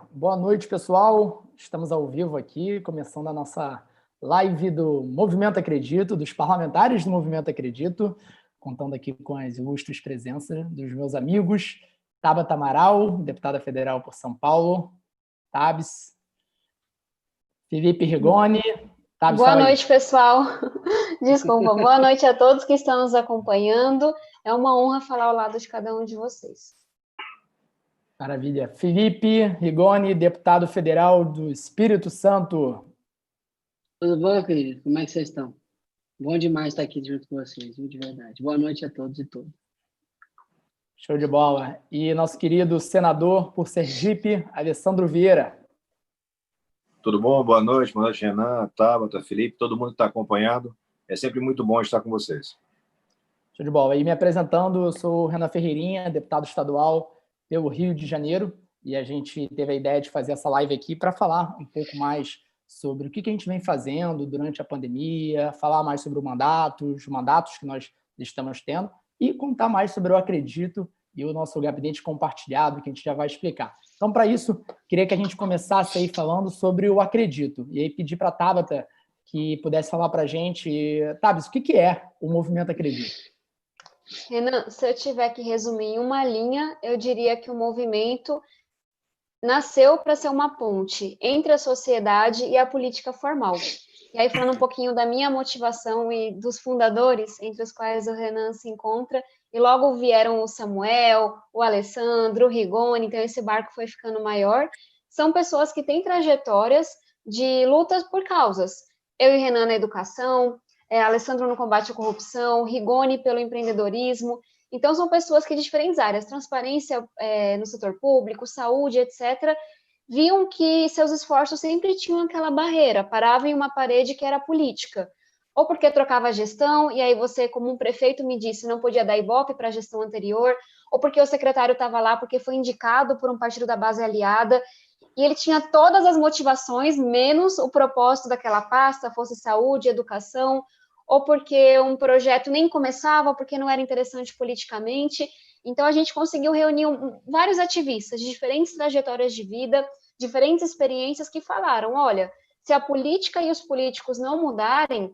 Boa noite, pessoal. Estamos ao vivo aqui, começando a nossa live do Movimento Acredito, dos parlamentares do Movimento Acredito, contando aqui com as ilustres presenças dos meus amigos, Tabata Amaral, deputada federal por São Paulo, Tabs, Felipe Rigoni. Tabs, boa noite, pessoal. Desculpa, boa noite a todos que estão nos acompanhando. É uma honra falar ao lado de cada um de vocês. Maravilha. Felipe Rigoni, deputado federal do Espírito Santo. Tudo bom, querido? Como é que vocês estão? Bom demais estar aqui junto com vocês, de verdade. Boa noite a todos e todas. Show de bola. E nosso querido senador por Sergipe, Alessandro Vieira. Tudo bom? Boa noite, Renan, Tabata, Felipe, todo mundo que está acompanhado. É sempre muito bom estar com vocês. Show de bola. E me apresentando, eu sou o Renan Ferreirinha, deputado estadual pelo Rio de Janeiro, e a gente teve a ideia de fazer essa live aqui para falar um pouco mais sobre o que a gente vem fazendo durante a pandemia, falar mais sobre os mandatos que nós estamos tendo e contar mais sobre o Acredito e o nosso gabinete compartilhado, que a gente já vai explicar. Então, para isso, queria que a gente começasse aí falando sobre o Acredito, e aí pedir para a Tabata que pudesse falar para a gente, Tabs, o que é o Movimento Acredito? Renan, se eu tiver que resumir em uma linha, eu diria que o movimento nasceu para ser uma ponte entre a sociedade e a política formal. E aí, falando um pouquinho da minha motivação e dos fundadores, entre os quais o Renan se encontra, e logo vieram o Samuel, o Alessandro, o Rigoni, então esse barco foi ficando maior. São pessoas que têm trajetórias de lutas por causas. Eu e Renan na educação, Alessandro no combate à corrupção, Rigoni pelo empreendedorismo. Então, são pessoas que de diferentes áreas, transparência no setor público, saúde, etc., viam que seus esforços sempre tinham aquela barreira, paravam em uma parede que era política. Ou porque trocava a gestão, e aí você, como um prefeito, me disse, não podia dar ibope para a gestão anterior, ou porque o secretário estava lá porque foi indicado por um partido da base aliada, e ele tinha todas as motivações, menos o propósito daquela pasta, fosse saúde, educação, ou porque um projeto nem começava, porque não era interessante politicamente. Então, a gente conseguiu reunir vários ativistas de diferentes trajetórias de vida, diferentes experiências que falaram, olha, se a política e os políticos não mudarem,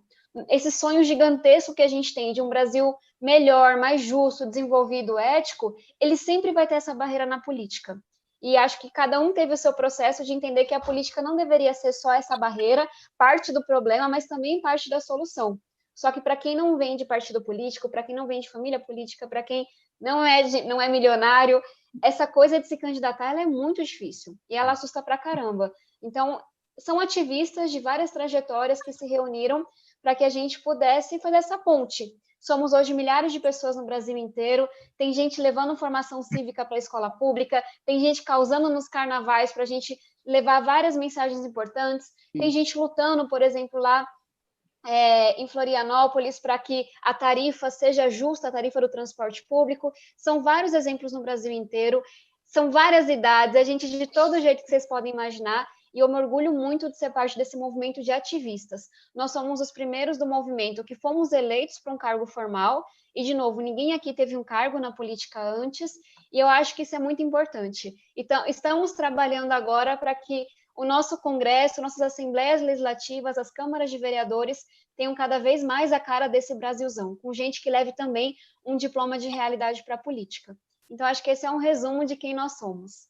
esse sonho gigantesco que a gente tem de um Brasil melhor, mais justo, desenvolvido, ético, ele sempre vai ter essa barreira na política. E acho que cada um teve o seu processo de entender que a política não deveria ser só essa barreira, parte do problema, mas também parte da solução. Só que para quem não vem de partido político, para quem não vem de família política, para quem não é milionário, essa coisa de se candidatar ela é muito difícil e ela assusta pra caramba. Então, são ativistas de várias trajetórias que se reuniram para que a gente pudesse fazer essa ponte. Somos hoje milhares de pessoas no Brasil inteiro, tem gente levando formação cívica para a escola pública, tem gente causando nos carnavais para a gente levar várias mensagens importantes, tem gente lutando, por exemplo, lá em Florianópolis, para que a tarifa seja justa, a tarifa do transporte público. São vários exemplos no Brasil inteiro, são várias idades, a gente de todo jeito que vocês podem imaginar, e eu me orgulho muito de ser parte desse movimento de ativistas. Nós somos os primeiros do movimento que fomos eleitos para um cargo formal, e, de novo, ninguém aqui teve um cargo na política antes, e eu acho que isso é muito importante. Então, estamos trabalhando agora para que o nosso Congresso, nossas assembleias legislativas, as câmaras de vereadores tenham cada vez mais a cara desse Brasilzão, com gente que leve também um diploma de realidade para a política. Então, acho que esse é um resumo de quem nós somos.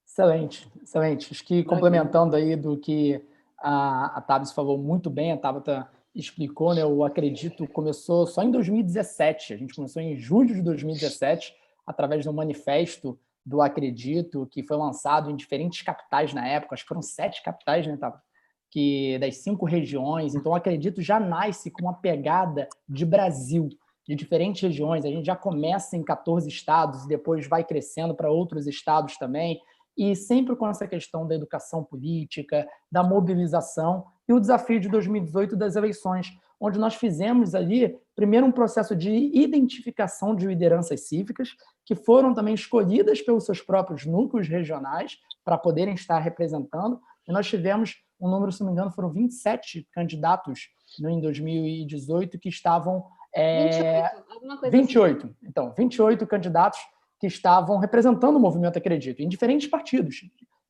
Excelente, excelente. Acho que complementando aí do que a Tabs falou muito bem, a Tabata explicou, né? O Acredito começou só em 2017, a gente começou em julho de 2017, através do manifesto do Acredito, que foi lançado em diferentes capitais na época, acho que foram 7 capitais, né, Tabata? Que das 5 regiões. Então, o Acredito já nasce com uma pegada de Brasil, de diferentes regiões. A gente já começa em 14 estados e depois vai crescendo para outros estados também, e sempre com essa questão da educação política, da mobilização e o desafio de 2018 das eleições, onde nós fizemos ali, primeiro, um processo de identificação de lideranças cívicas, que foram também escolhidas pelos seus próprios núcleos regionais para poderem estar representando, e nós tivemos um número, se não me engano, foram 27 candidatos em 2018 que estavam... 28. Assim. Então, 28 candidatos que estavam representando o Movimento Acredito, em diferentes partidos,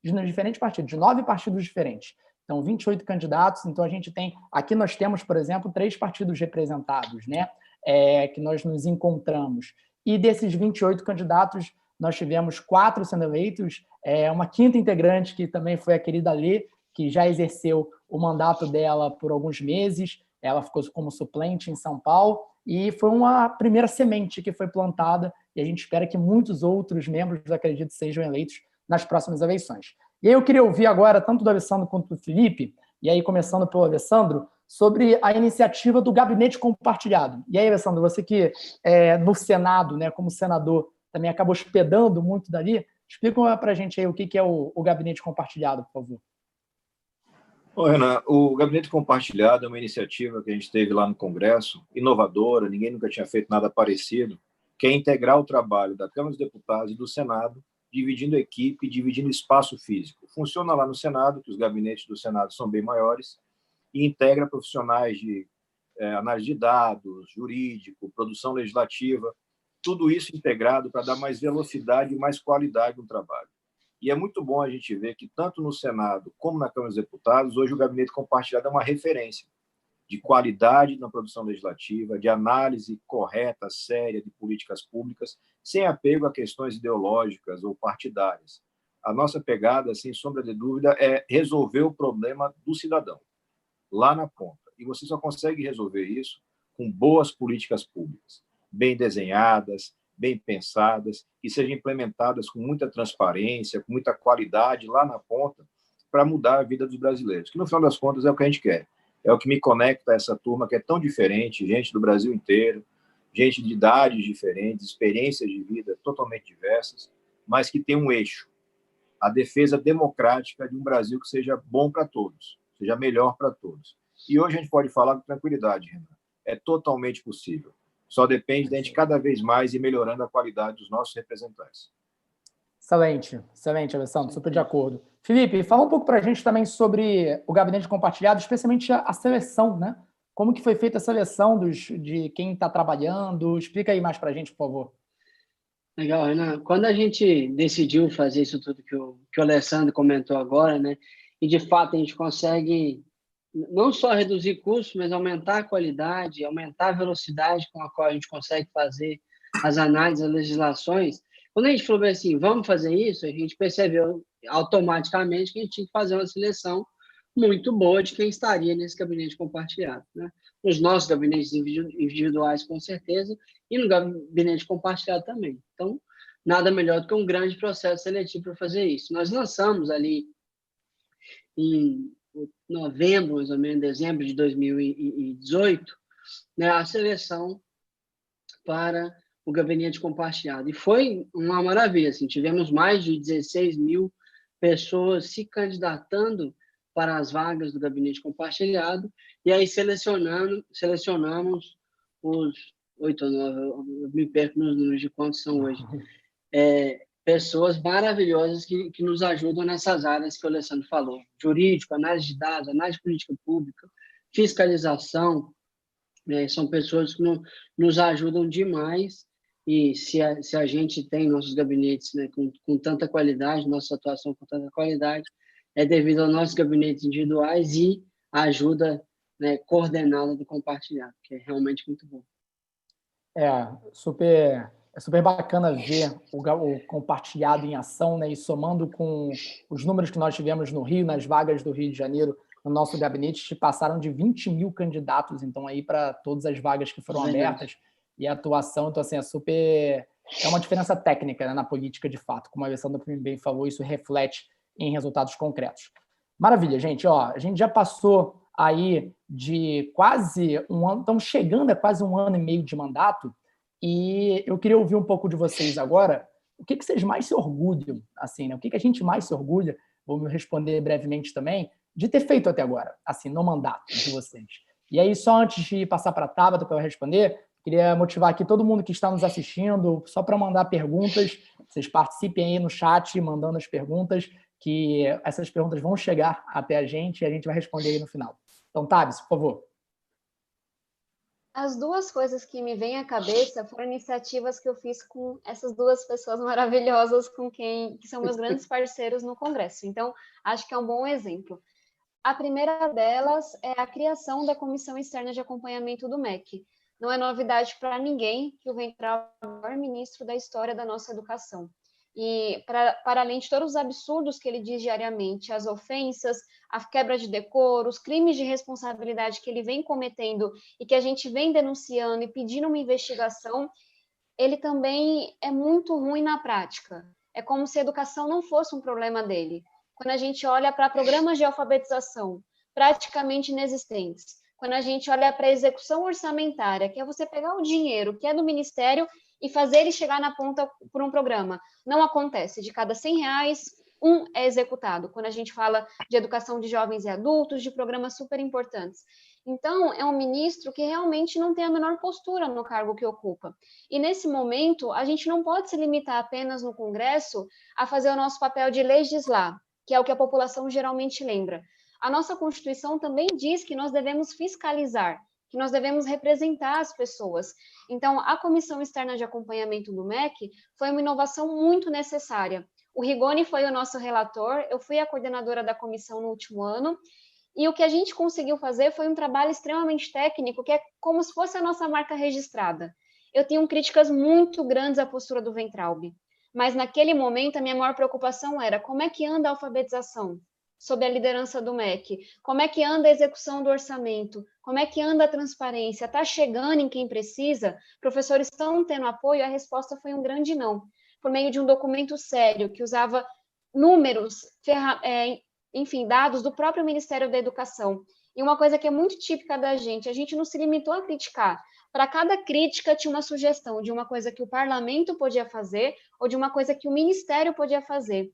de diferentes partidos, de 9 partidos diferentes. Então, 28 candidatos. Então, a gente tem... Aqui nós temos, por exemplo, 3 partidos representados, né? Que nós nos encontramos. E desses 28 candidatos, nós tivemos 4 sendo eleitos, uma 5ª integrante, que também foi a querida Lê, que já exerceu o mandato dela por alguns meses. Ela ficou como suplente em São Paulo, e foi uma primeira semente que foi plantada, e a gente espera que muitos outros membros, acredito, sejam eleitos nas próximas eleições. E aí eu queria ouvir agora, tanto do Alessandro quanto do Felipe, e aí começando pelo Alessandro, sobre a iniciativa do Gabinete Compartilhado. E aí, Alessandro, você que no Senado, né, como senador, também acabou hospedando muito dali, explica para a gente aí o que é o Gabinete Compartilhado, por favor. Bom, Renan, o Gabinete Compartilhado é uma iniciativa que a gente teve lá no Congresso, inovadora, ninguém nunca tinha feito nada parecido, que é integrar o trabalho da Câmara dos Deputados e do Senado, dividindo equipe, dividindo espaço físico. Funciona lá no Senado, que os gabinetes do Senado são bem maiores, e integra profissionais de análise de dados, jurídico, produção legislativa, tudo isso integrado para dar mais velocidade e mais qualidade no trabalho. E é muito bom a gente ver que, tanto no Senado como na Câmara dos Deputados, hoje o Gabinete Compartilhado é uma referência de qualidade na produção legislativa, de análise correta, séria de políticas públicas, sem apego a questões ideológicas ou partidárias. A nossa pegada, sem sombra de dúvida, é resolver o problema do cidadão, lá na ponta. E você só consegue resolver isso com boas políticas públicas, bem desenhadas, bem pensadas, que sejam implementadas com muita transparência, com muita qualidade lá na ponta, para mudar a vida dos brasileiros, que no final das contas é o que a gente quer. É o que me conecta a essa turma que é tão diferente, gente do Brasil inteiro, gente de idades diferentes, experiências de vida totalmente diversas, mas que tem um eixo, a defesa democrática de um Brasil que seja bom para todos, seja melhor para todos. E hoje a gente pode falar com tranquilidade, Renan. É totalmente possível. Só depende da gente cada vez mais ir melhorando a qualidade dos nossos representantes. Excelente, excelente, Alessandro, super de acordo. Felipe, fala um pouco para a gente também sobre o Gabinete Compartilhado, especialmente a seleção, né? Como que foi feita a seleção de quem está trabalhando? Explica aí mais para a gente, por favor. Legal, Renan. Quando a gente decidiu fazer isso tudo que o Alessandro comentou agora, né? E de fato a gente consegue não só reduzir custos, mas aumentar a qualidade, aumentar a velocidade com a qual a gente consegue fazer as análises, as legislações. Quando a gente falou assim, vamos fazer isso, a gente percebeu automaticamente que a gente tinha que fazer uma seleção muito boa de quem estaria nesse gabinete compartilhado, né? Nos nossos gabinetes individuais, com certeza, e no gabinete compartilhado também. Então, nada melhor do que um grande processo seletivo para fazer isso. Nós lançamos ali em novembro, mais ou menos, dezembro de 2018, né, a seleção para o gabinete compartilhado. E foi uma maravilha. Assim, tivemos mais de 16 mil pessoas se candidatando para as vagas do gabinete compartilhado, e aí selecionamos os 8 ou 9, eu me perco nos números de quantos são hoje, pessoas maravilhosas que nos ajudam nessas áreas que o Alessandro falou: jurídico, análise de dados, análise de política pública, fiscalização. São pessoas que nos ajudam demais, e se a gente tem nossos gabinetes, né, com tanta qualidade, nossa atuação com tanta qualidade, é devido aos nossos gabinetes individuais e a ajuda, né, coordenada do compartilhado, que é realmente muito bom. É super bacana ver o compartilhado em ação, né, e somando com os números que nós tivemos no Rio, nas vagas do Rio de Janeiro, no nosso gabinete, passaram de 20 mil candidatos, então, aí para todas as vagas que foram abertas, e a atuação, então, assim, é uma diferença técnica, né, na política, de fato. Como a Alessandra bem falou, isso reflete em resultados concretos. Maravilha, gente. A gente já passou aí de quase um ano, estamos chegando a quase 1 ano e meio de mandato, e eu queria ouvir um pouco de vocês agora. O que vocês mais se orgulham, assim, né? O que a gente mais se orgulha, vou me responder brevemente também, de ter feito até agora, assim, no mandato de vocês. E aí, só antes de passar para a Tabata para eu responder, queria motivar aqui todo mundo que está nos assistindo, só para mandar perguntas. Vocês participem aí no chat, mandando as perguntas, que essas perguntas vão chegar até a gente e a gente vai responder aí no final. Então, Tabs, por favor. As duas coisas que me vêm à cabeça foram iniciativas que eu fiz com essas duas pessoas maravilhosas que são meus grandes parceiros no Congresso. Então, acho que é um bom exemplo. A primeira delas é a criação da Comissão Externa de Acompanhamento do MEC. Não é novidade para ninguém que o Weintraub é o maior ministro da história da nossa educação. E, para além de todos os absurdos que ele diz diariamente, as ofensas, a quebra de decoro, os crimes de responsabilidade que ele vem cometendo e que a gente vem denunciando e pedindo uma investigação, ele também é muito ruim na prática. É como se a educação não fosse um problema dele. Quando a gente olha para programas de alfabetização praticamente inexistentes, quando a gente olha para a execução orçamentária, que é você pegar o dinheiro que é do Ministério e fazer ele chegar na ponta por um programa. Não acontece. De cada R$ 100, um é executado. Quando a gente fala de educação de jovens e adultos, de programas super importantes. Então, é um ministro que realmente não tem a menor postura no cargo que ocupa. E, nesse momento, a gente não pode se limitar apenas no Congresso a fazer o nosso papel de legislar, que é o que a população geralmente lembra. A nossa Constituição também diz que nós devemos fiscalizar, que nós devemos representar as pessoas. Então, a Comissão Externa de Acompanhamento do MEC foi uma inovação muito necessária. O Rigoni foi o nosso relator, eu fui a coordenadora da comissão no último ano, e o que a gente conseguiu fazer foi um trabalho extremamente técnico, que é como se fosse a nossa marca registrada. Eu tenho críticas muito grandes à postura do Weintraub, mas naquele momento a minha maior preocupação era como é que anda a alfabetização sob a liderança do MEC, como é que anda a execução do orçamento, como é que anda a transparência, está chegando em quem precisa, professores estão tendo apoio? A resposta foi um grande não, por meio de um documento sério, que usava números, enfim, dados do próprio Ministério da Educação. E uma coisa que é muito típica da gente, a gente não se limitou a criticar. Para cada crítica tinha uma sugestão de uma coisa que o parlamento podia fazer ou de uma coisa que o ministério podia fazer.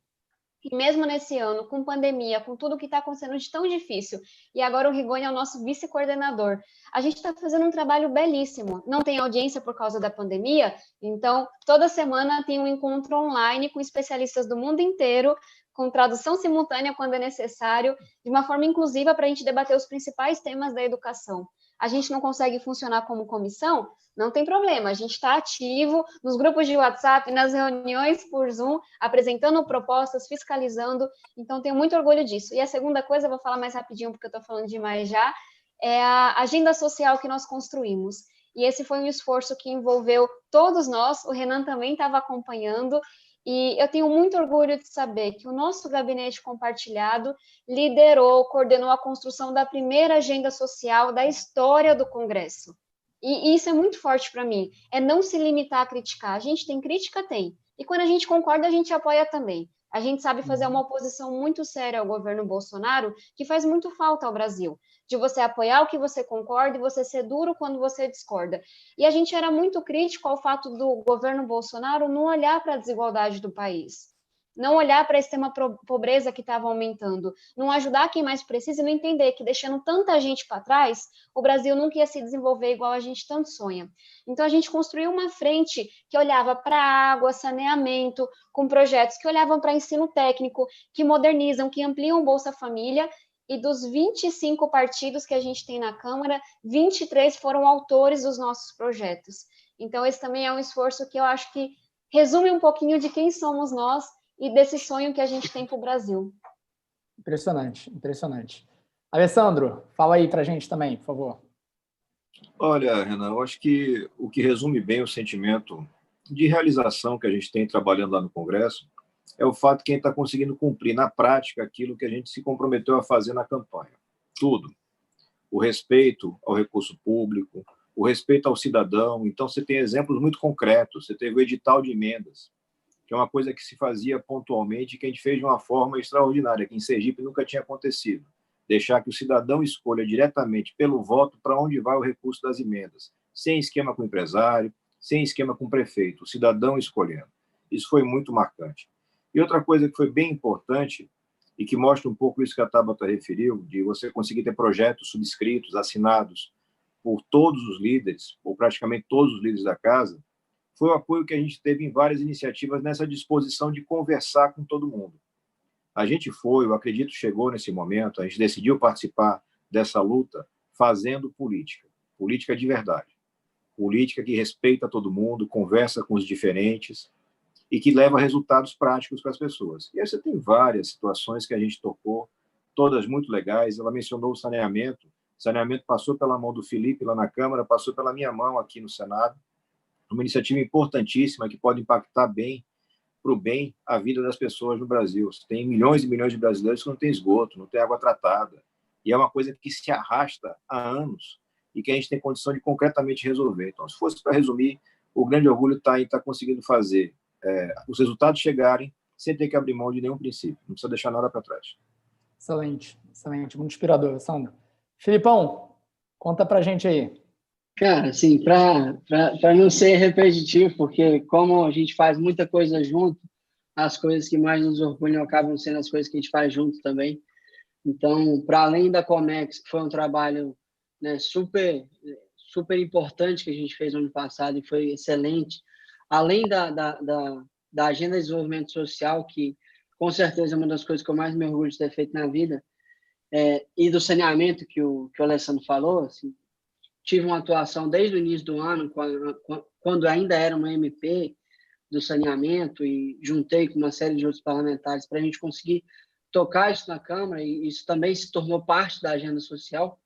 E mesmo nesse ano, com pandemia, com tudo que está acontecendo de tão difícil, e agora o Rigoni é o nosso vice-coordenador, a gente está fazendo um trabalho belíssimo. Não tem audiência por causa da pandemia, então toda semana tem um encontro online com especialistas do mundo inteiro, com tradução simultânea quando é necessário, de uma forma inclusiva para a gente debater os principais temas da educação. A gente não consegue funcionar como comissão? Não tem problema, a gente está ativo nos grupos de WhatsApp, nas reuniões por Zoom, apresentando propostas, fiscalizando, então tenho muito orgulho disso. E a segunda coisa, vou falar mais rapidinho porque eu estou falando demais já, é a agenda social que nós construímos. E esse foi um esforço que envolveu todos nós, o Renan também estava acompanhando, e eu tenho muito orgulho de saber que o nosso gabinete compartilhado liderou, coordenou a construção da primeira agenda social da história do Congresso. E isso é muito forte para mim, é não se limitar a criticar. A gente tem crítica? Tem. E quando a gente concorda, a gente apoia também. A gente sabe fazer uma oposição muito séria ao governo Bolsonaro, que faz muito falta ao Brasil, de você apoiar o que você concorda e você ser duro quando você discorda. E a gente era muito crítico ao fato do governo Bolsonaro não olhar para a desigualdade do país, não olhar para a extrema pobreza que estava aumentando, não ajudar quem mais precisa e não entender que deixando tanta gente para trás, o Brasil nunca ia se desenvolver igual a gente tanto sonha. Então a gente construiu uma frente que olhava para água, saneamento, com projetos que olhavam para ensino técnico, que modernizam, que ampliam o Bolsa Família, e dos 25 partidos que a gente tem na Câmara, 23 foram autores dos nossos projetos. Então esse também é um esforço que eu acho que resume um pouquinho de quem somos nós e desse sonho que a gente tem para o Brasil. Impressionante, impressionante. Alessandro, fala aí para a gente também, por favor. Olha, Renan, eu acho que o que resume bem o sentimento de realização que a gente tem trabalhando lá no Congresso é o fato de quem está conseguindo cumprir na prática aquilo que a gente se comprometeu a fazer na campanha. Tudo. O respeito ao recurso público, o respeito ao cidadão. Então, você tem exemplos muito concretos. Você teve o edital de emendas, que é uma coisa que se fazia pontualmente e que a gente fez de uma forma extraordinária, que em Sergipe nunca tinha acontecido. Deixar que o cidadão escolha diretamente pelo voto para onde vai o recurso das emendas, sem esquema com o empresário, sem esquema com o prefeito, o cidadão escolhendo. Isso foi muito marcante. E outra coisa que foi bem importante e que mostra um pouco isso que a Tabata referiu, de você conseguir ter projetos subscritos, assinados por todos os líderes, ou praticamente todos os líderes da casa, foi o apoio que a gente teve em várias iniciativas nessa disposição de conversar com todo mundo. A gente foi, eu acredito, chegou nesse momento, a gente decidiu participar dessa luta fazendo política. política de verdade, política que respeita todo mundo, conversa com os diferentes e que leva resultados práticos para as pessoas. E aí você tem várias situações que a gente tocou, todas muito legais. Ela mencionou o saneamento. O saneamento passou pela mão do Felipe lá na Câmara, passou pela minha mão aqui no Senado. Uma iniciativa importantíssima que pode impactar bem, para o bem, a vida das pessoas no Brasil. Tem milhões e milhões de brasileiros que não têm esgoto, não têm água tratada. E é uma coisa que se arrasta há anos e que a gente tem condição de concretamente resolver. Então, se fosse para resumir, o grande orgulho está em estar conseguindo fazer os resultados chegarem sem ter que abrir mão de nenhum princípio. Não precisa deixar nada para trás. Excelente, excelente. Muito inspirador, Sandro. Filipão, conta para a gente aí. Cara, assim, para não ser repetitivo, porque como a gente faz muita coisa junto, as coisas que mais nos orgulham acabam sendo as coisas que a gente faz junto também. Então, para além da Comex, que foi um trabalho, né, super importante que a gente fez no ano passado e foi excelente, além da Agenda de Desenvolvimento Social, que com certeza é uma das coisas que eu mais me orgulho de ter feito na vida, e do saneamento que o Alessandro falou, assim, tive uma atuação desde o início do ano, quando ainda era uma MP do saneamento, e juntei com uma série de outros parlamentares para a gente conseguir tocar isso na Câmara, e isso também se tornou parte da agenda social.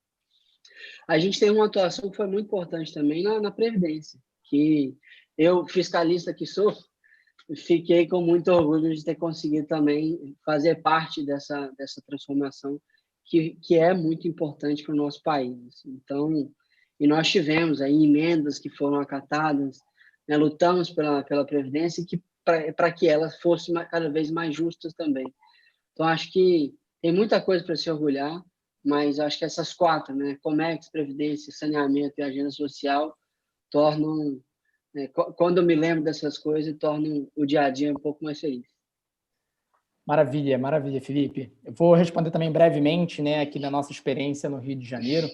A gente tem uma atuação que foi muito importante também na Previdência, que eu, fiscalista que sou, fiquei com muito orgulho de ter conseguido também fazer parte dessa transformação que é muito importante para o nosso país. Então, e nós tivemos aí emendas que foram acatadas, né, lutamos pela Previdência para que elas fossem cada vez mais justas também. Então, acho que tem muita coisa para se orgulhar, mas acho que essas quatro, né, Comex, Previdência, Saneamento e Agenda Social, tornam, quando eu me lembro dessas coisas, tornam o dia a dia um pouco mais feliz. Maravilha, maravilha, Felipe. Eu vou responder também brevemente, né, aqui da nossa experiência no Rio de Janeiro.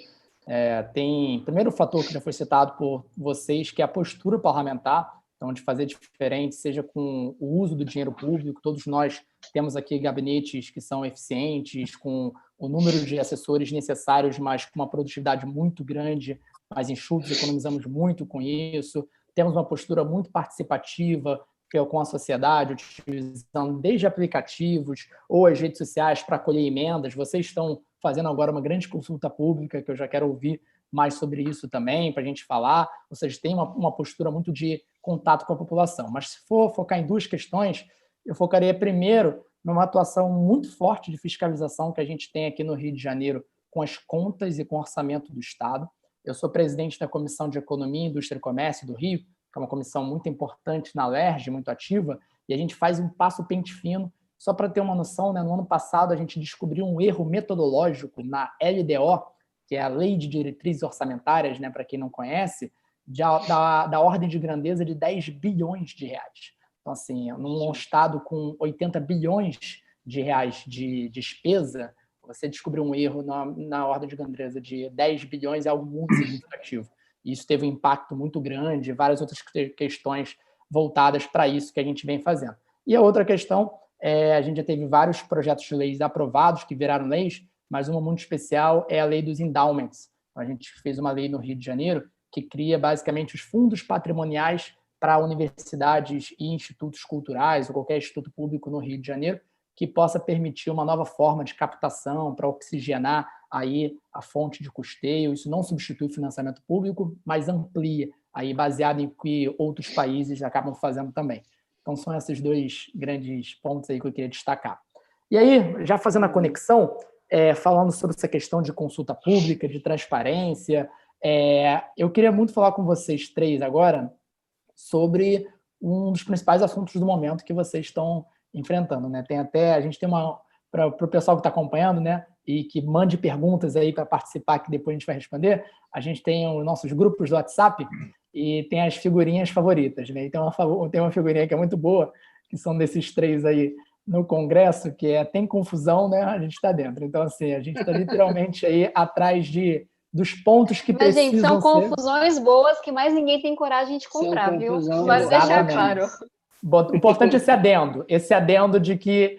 Tem, primeiro fator que já foi citado por vocês, que é a postura parlamentar, então de fazer diferente, seja com o uso do dinheiro público. Todos nós temos aqui gabinetes que são eficientes, com o número de assessores necessários, mas com uma produtividade muito grande, mais enxutos, economizamos muito com isso. Temos uma postura muito participativa com a sociedade, utilizando desde aplicativos ou as redes sociais para colher emendas. Vocês estão fazendo agora uma grande consulta pública, que eu já quero ouvir mais sobre isso também, para a gente falar. Ou seja, tem uma postura muito de contato com a população. Mas se for focar em duas questões, eu focaria primeiro numa atuação muito forte de fiscalização que a gente tem aqui no Rio de Janeiro com as contas e com o orçamento do Estado. Eu sou presidente da Comissão de Economia, Indústria e Comércio do Rio, que é uma comissão muito importante na LERJ, muito ativa, e a gente faz um passo pente fino. Só para ter uma noção, né, no ano passado a gente descobriu um erro metodológico na LDO, que é a Lei de Diretrizes Orçamentárias, né, para quem não conhece, da ordem de grandeza de 10 bilhões de reais. Então, assim, num estado com 80 bilhões de reais de despesa, você descobrir um erro na ordem de grandeza de 10 bilhões é algo muito significativo. Isso teve um impacto muito grande, várias outras questões voltadas para isso que a gente vem fazendo. E a outra questão, a gente já teve vários projetos de leis aprovados que viraram leis, mas uma muito especial é a lei dos endowments. A gente fez uma lei no Rio de Janeiro que cria basicamente os fundos patrimoniais para universidades e institutos culturais ou qualquer instituto público no Rio de Janeiro que possa permitir uma nova forma de captação para oxigenar aí a fonte de custeio. Isso não substitui o financiamento público, mas amplia, aí baseado em que outros países acabam fazendo também. Então, são esses dois grandes pontos aí que eu queria destacar. E aí, já fazendo a conexão, falando sobre essa questão de consulta pública, de transparência, eu queria muito falar com vocês três agora sobre um dos principais assuntos do momento que vocês estão enfrentando, né? A gente tem para o pessoal que está acompanhando, né, e que mande perguntas aí para participar, que depois a gente vai responder, a gente tem os nossos grupos do WhatsApp e tem as figurinhas favoritas, né? Então, tem uma figurinha que é muito boa, que são desses três aí no Congresso, que tem confusão, né? A gente está dentro. Então, assim, a gente está literalmente aí atrás dos pontos que precisam gente, são confusões boas que mais ninguém tem coragem de comprar, viu? Vale deixar claro. O importante é esse adendo de que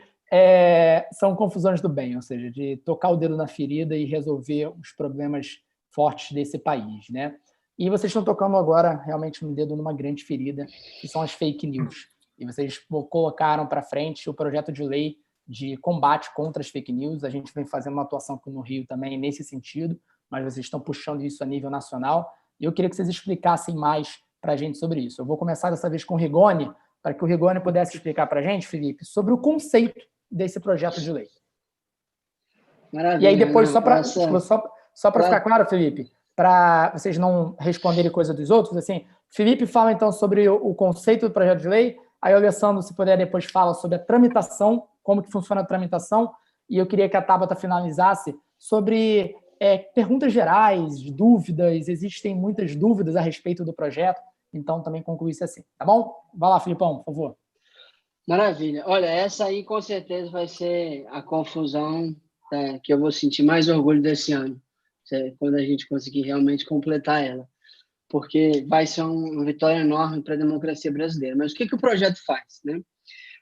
são confusões do bem, ou seja, de tocar o dedo na ferida e resolver os problemas fortes desse país, né? E vocês estão tocando agora realmente um dedo numa grande ferida, que são as fake news. E vocês colocaram para frente o projeto de lei de combate contra as fake news. A gente vem fazendo uma atuação aqui no Rio também nesse sentido, mas vocês estão puxando isso a nível nacional. E eu queria que vocês explicassem mais para a gente sobre isso. Eu vou começar dessa vez com o Rigoni, para que o Rigoni pudesse explicar para a gente, Felipe, sobre o conceito desse projeto de lei. Maravilha. E aí depois, só para Claro. ficar claro, Felipe, para vocês não responderem coisa dos outros, assim, Felipe fala então sobre o conceito do projeto de lei, aí o Alessandro, se puder, depois fala sobre a tramitação, como que funciona a tramitação, e eu queria que a Tabata finalizasse sobre perguntas gerais, dúvidas, existem muitas dúvidas a respeito do projeto, então também concluísse assim, tá bom? Vai lá, Filipão, por favor. Maravilha. Olha, essa aí com certeza vai ser a confusão que eu vou sentir mais orgulho desse ano, quando a gente conseguir realmente completar ela, porque vai ser uma vitória enorme para a democracia brasileira. Mas o que o projeto faz, né?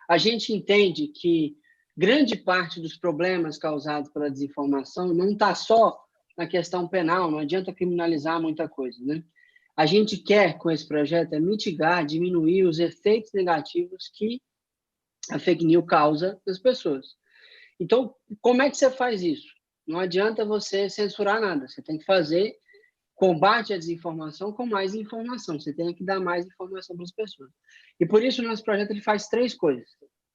A gente entende que grande parte dos problemas causados pela desinformação não está só na questão penal, não adianta criminalizar muita coisa, né? A gente quer, com esse projeto, mitigar, diminuir os efeitos negativos que a fake news causa nas pessoas. Então, como é que você faz isso? Não adianta você censurar nada, você tem que fazer combate à desinformação com mais informação, você tem que dar mais informação para as pessoas. E por isso o nosso projeto ele faz 3 coisas,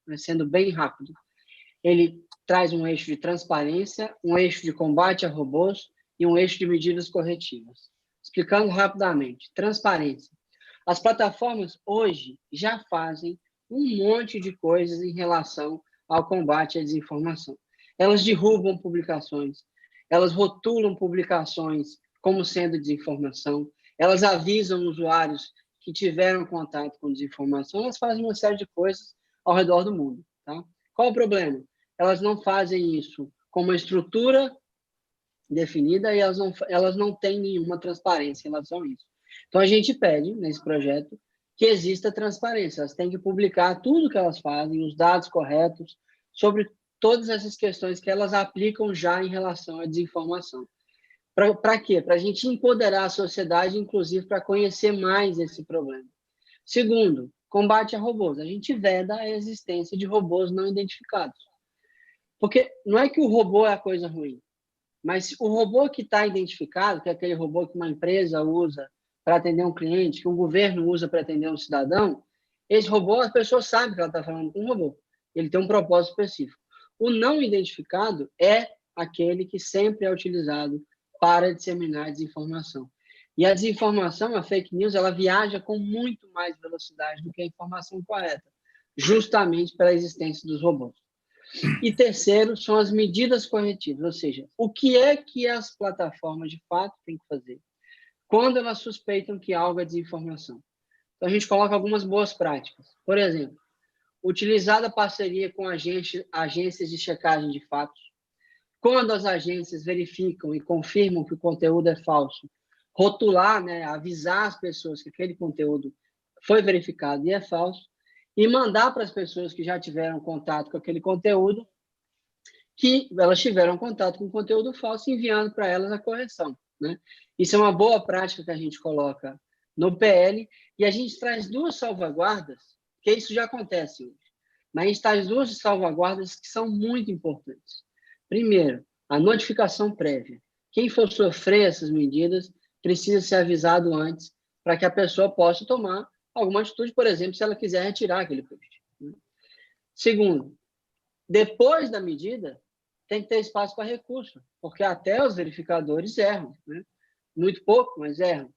né, sendo bem rápido. Ele traz um eixo de transparência, um eixo de combate a robôs e um eixo de medidas corretivas. Explicando rapidamente, transparência. As plataformas hoje já fazem um monte de coisas em relação ao combate à desinformação. Elas derrubam publicações, elas rotulam publicações como sendo desinformação, elas avisam usuários que tiveram contato com desinformação, elas fazem uma série de coisas ao redor do mundo. Tá? Qual o problema? Elas não fazem isso com uma estrutura definida e elas não têm nenhuma transparência em relação a isso. Então, a gente pede, nesse projeto, que exista transparência. Elas têm que publicar tudo que elas fazem, os dados corretos, sobre todas essas questões que elas aplicam já em relação à desinformação. Para quê? Para a gente empoderar a sociedade, inclusive, para conhecer mais esse problema. Segundo, combate a robôs. A gente veda a existência de robôs não identificados. Porque não é que o robô é a coisa ruim, mas o robô que está identificado, que é aquele robô que uma empresa usa para atender um cliente, que um governo usa para atender um cidadão, esse robô, as pessoas sabem que ela está falando com um robô. Ele tem um propósito específico. O não identificado é aquele que sempre é utilizado para disseminar desinformação. E a desinformação, a fake news, ela viaja com muito mais velocidade do que a informação correta, justamente pela existência dos robôs. E terceiro, são as medidas corretivas, ou seja, o que é que as plataformas de fato têm que fazer quando elas suspeitam que algo é desinformação. Então, a gente coloca algumas boas práticas. Por exemplo, utilizar a parceria com agências de checagem de fatos. Quando as agências verificam e confirmam que o conteúdo é falso, rotular, né, avisar as pessoas que aquele conteúdo foi verificado e é falso, e mandar para as pessoas que já tiveram contato com aquele conteúdo que elas tiveram contato com o conteúdo falso, enviando para elas a correção, né? Isso é uma boa prática que a gente coloca no PL, e a gente traz 2 salvaguardas, que isso já acontece hoje, mas a gente traz 2 salvaguardas que são muito importantes. Primeiro, a notificação prévia. Quem for sofrer essas medidas precisa ser avisado antes para que a pessoa possa tomar alguma atitude, por exemplo, se ela quiser retirar aquele post. Segundo, depois da medida, tem que ter espaço para recurso, porque até os verificadores erram, né? Muito pouco, mas erram.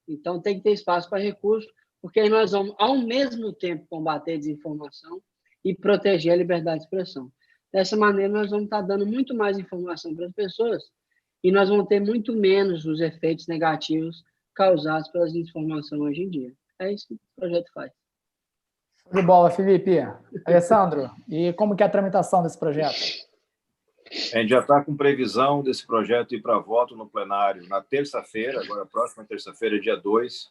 Então, tem que ter espaço para recurso, porque aí nós vamos, ao mesmo tempo, combater a desinformação e proteger a liberdade de expressão. Dessa maneira, nós vamos estar dando muito mais informação para as pessoas e nós vamos ter muito menos os efeitos negativos causados pela desinformação hoje em dia. É isso que o projeto faz. Show de bola, Felipe. Alessandro, e como que é a tramitação desse projeto? A gente já está com previsão desse projeto ir para voto no plenário na terça-feira, agora a próxima terça-feira, dia 2.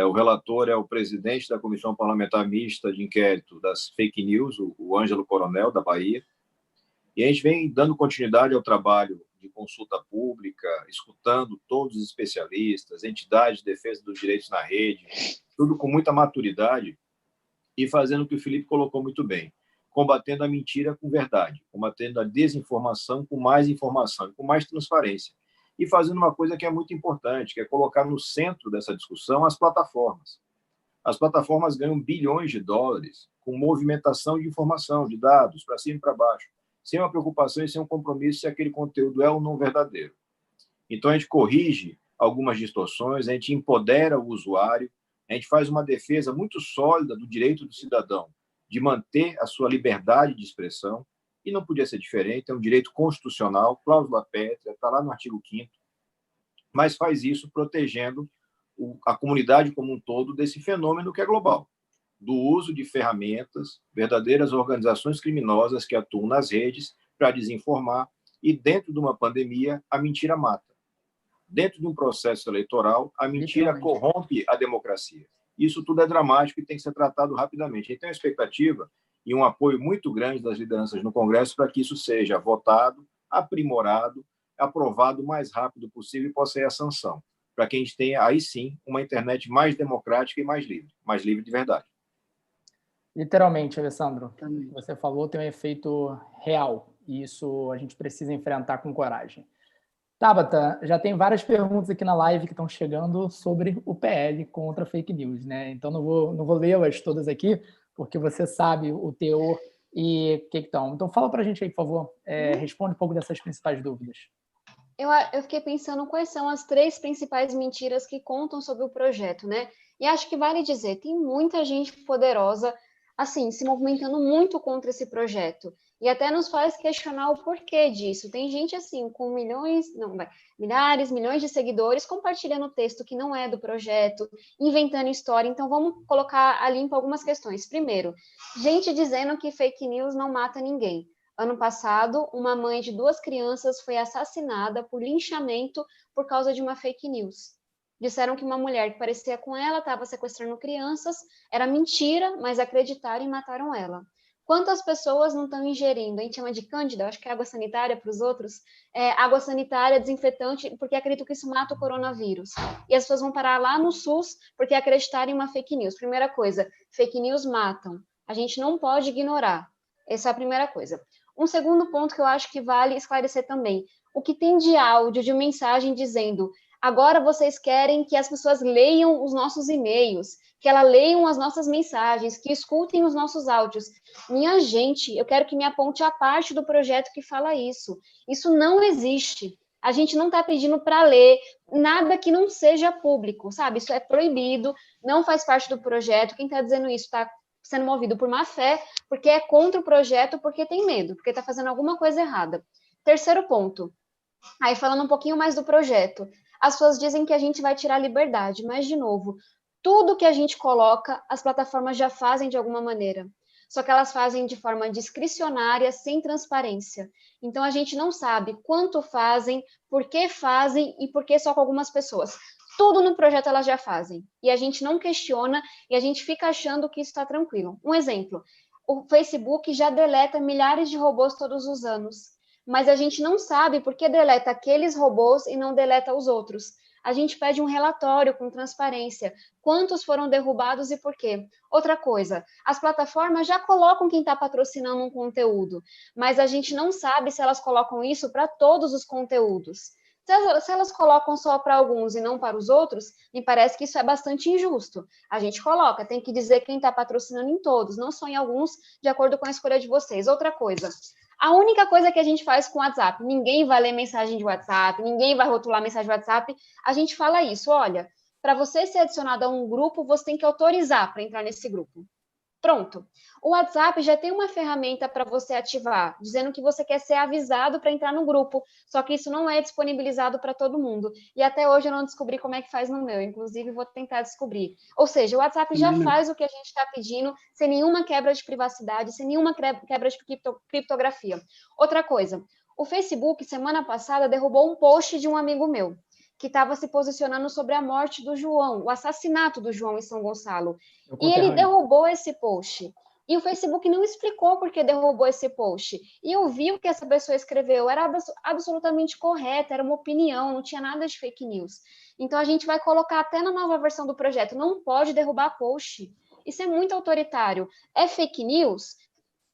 O relator é o presidente da Comissão Parlamentar Mista de Inquérito das Fake News, o Ângelo Coronel, da Bahia. E a gente vem dando continuidade ao trabalho de consulta pública, escutando todos os especialistas, entidades de defesa dos direitos na rede, tudo com muita maturidade e fazendo o que o Felipe colocou muito bem, combatendo a mentira com verdade, combatendo a desinformação com mais informação, com mais transparência, e fazendo uma coisa que é muito importante, que é colocar no centro dessa discussão as plataformas. As plataformas ganham bilhões de dólares com movimentação de informação, de dados, para cima e para baixo, sem uma preocupação e sem um compromisso se aquele conteúdo é ou não verdadeiro. Então, a gente corrige algumas distorções, a gente empodera o usuário, a gente faz uma defesa muito sólida do direito do cidadão de manter a sua liberdade de expressão, e não podia ser diferente, é um direito constitucional, cláusula pétrea, está lá no artigo 5º, mas faz isso protegendo a comunidade como um todo desse fenômeno que é global, do uso de ferramentas, verdadeiras organizações criminosas que atuam nas redes para desinformar, e dentro de uma pandemia, a mentira mata. Dentro de um processo eleitoral, a mentira corrompe a democracia. Isso tudo é dramático e tem que ser tratado rapidamente. Então, a expectativa e um apoio muito grande das lideranças no Congresso para que isso seja votado, aprimorado, aprovado o mais rápido possível e possa ir à sanção, para que a gente tenha, aí sim, uma internet mais democrática e mais livre de verdade. Literalmente, Alessandro, o que você falou tem um efeito real, e isso a gente precisa enfrentar com coragem. Tabata, já tem várias perguntas aqui na live que estão chegando sobre o PL contra fake news, né? Então não vou lê-las todas aqui, porque você sabe o teor e o que estão. Então fala para a gente aí, por favor, responde um pouco dessas principais dúvidas. Eu fiquei pensando quais são as 3 principais mentiras que contam sobre o projeto, né? E acho que vale dizer, tem muita gente poderosa, assim, se movimentando muito contra esse projeto. E até nos faz questionar o porquê disso. Tem gente, assim, com milhares, milhões de seguidores, compartilhando texto que não é do projeto, inventando história. Então, vamos colocar a limpo algumas questões. Primeiro, gente dizendo que fake news não mata ninguém. Ano passado, uma mãe de 2 crianças foi assassinada por linchamento por causa de uma fake news. Disseram que uma mulher que parecia com ela estava sequestrando crianças, era mentira, mas acreditaram e mataram ela. Quantas pessoas não estão ingerindo? A gente chama de cândida, acho que é água sanitária para os outros, água sanitária, desinfetante, porque acreditam que isso mata o coronavírus. E as pessoas vão parar lá no SUS porque acreditaram em uma fake news. Primeira coisa, fake news matam. A gente não pode ignorar. Essa é a primeira coisa. Um segundo ponto que eu acho que vale esclarecer também. O que tem de áudio, de mensagem dizendo: agora vocês querem que as pessoas leiam os nossos e-mails, que elas leiam as nossas mensagens, que escutem os nossos áudios. Minha gente, eu quero que me aponte a parte do projeto que fala isso. Isso não existe. A gente não está pedindo para ler nada que não seja público, sabe? Isso é proibido, não faz parte do projeto. Quem está dizendo isso está sendo movido por má fé, porque é contra o projeto, porque tem medo, porque está fazendo alguma coisa errada. Terceiro ponto. Aí, falando um pouquinho mais do projeto. As pessoas dizem que a gente vai tirar a liberdade, mas, de novo, tudo que a gente coloca, as plataformas já fazem de alguma maneira. Só que elas fazem de forma discricionária, sem transparência. Então, a gente não sabe quanto fazem, por que fazem e por que só com algumas pessoas. Tudo no projeto elas já fazem. E a gente não questiona e a gente fica achando que isso está tranquilo. Um exemplo, o Facebook já deleta milhares de robôs todos os anos. Mas a gente não sabe por que deleta aqueles robôs e não deleta os outros. A gente pede um relatório com transparência. Quantos foram derrubados e por quê? Outra coisa, as plataformas já colocam quem está patrocinando um conteúdo, mas a gente não sabe se elas colocam isso para todos os conteúdos. Se elas colocam só para alguns e não para os outros, me parece que isso é bastante injusto. A gente coloca, tem que dizer quem está patrocinando em todos, não só em alguns, de acordo com a escolha de vocês. Outra coisa, a única coisa que a gente faz com o WhatsApp, ninguém vai ler mensagem de WhatsApp, ninguém vai rotular mensagem de WhatsApp, a gente fala isso, olha, para você ser adicionado a um grupo, você tem que autorizar para entrar nesse grupo. Pronto. O WhatsApp já tem uma ferramenta para você ativar, dizendo que você quer ser avisado para entrar no grupo, só que isso não é disponibilizado para todo mundo. E até hoje eu não descobri como é que faz no meu, inclusive vou tentar descobrir. Ou seja, o WhatsApp já faz o que a gente está pedindo, sem nenhuma quebra de privacidade, sem nenhuma quebra de criptografia. Outra coisa, o Facebook, semana passada, derrubou um post de um amigo meu, que estava se posicionando sobre a morte do João, o assassinato do João em São Gonçalo. E ele derrubou esse post. E o Facebook não explicou por que derrubou esse post. E eu vi o que essa pessoa escreveu, era absolutamente correto, era uma opinião, não tinha nada de fake news. Então, a gente vai colocar até na nova versão do projeto, não pode derrubar post. Isso é muito autoritário. É fake news?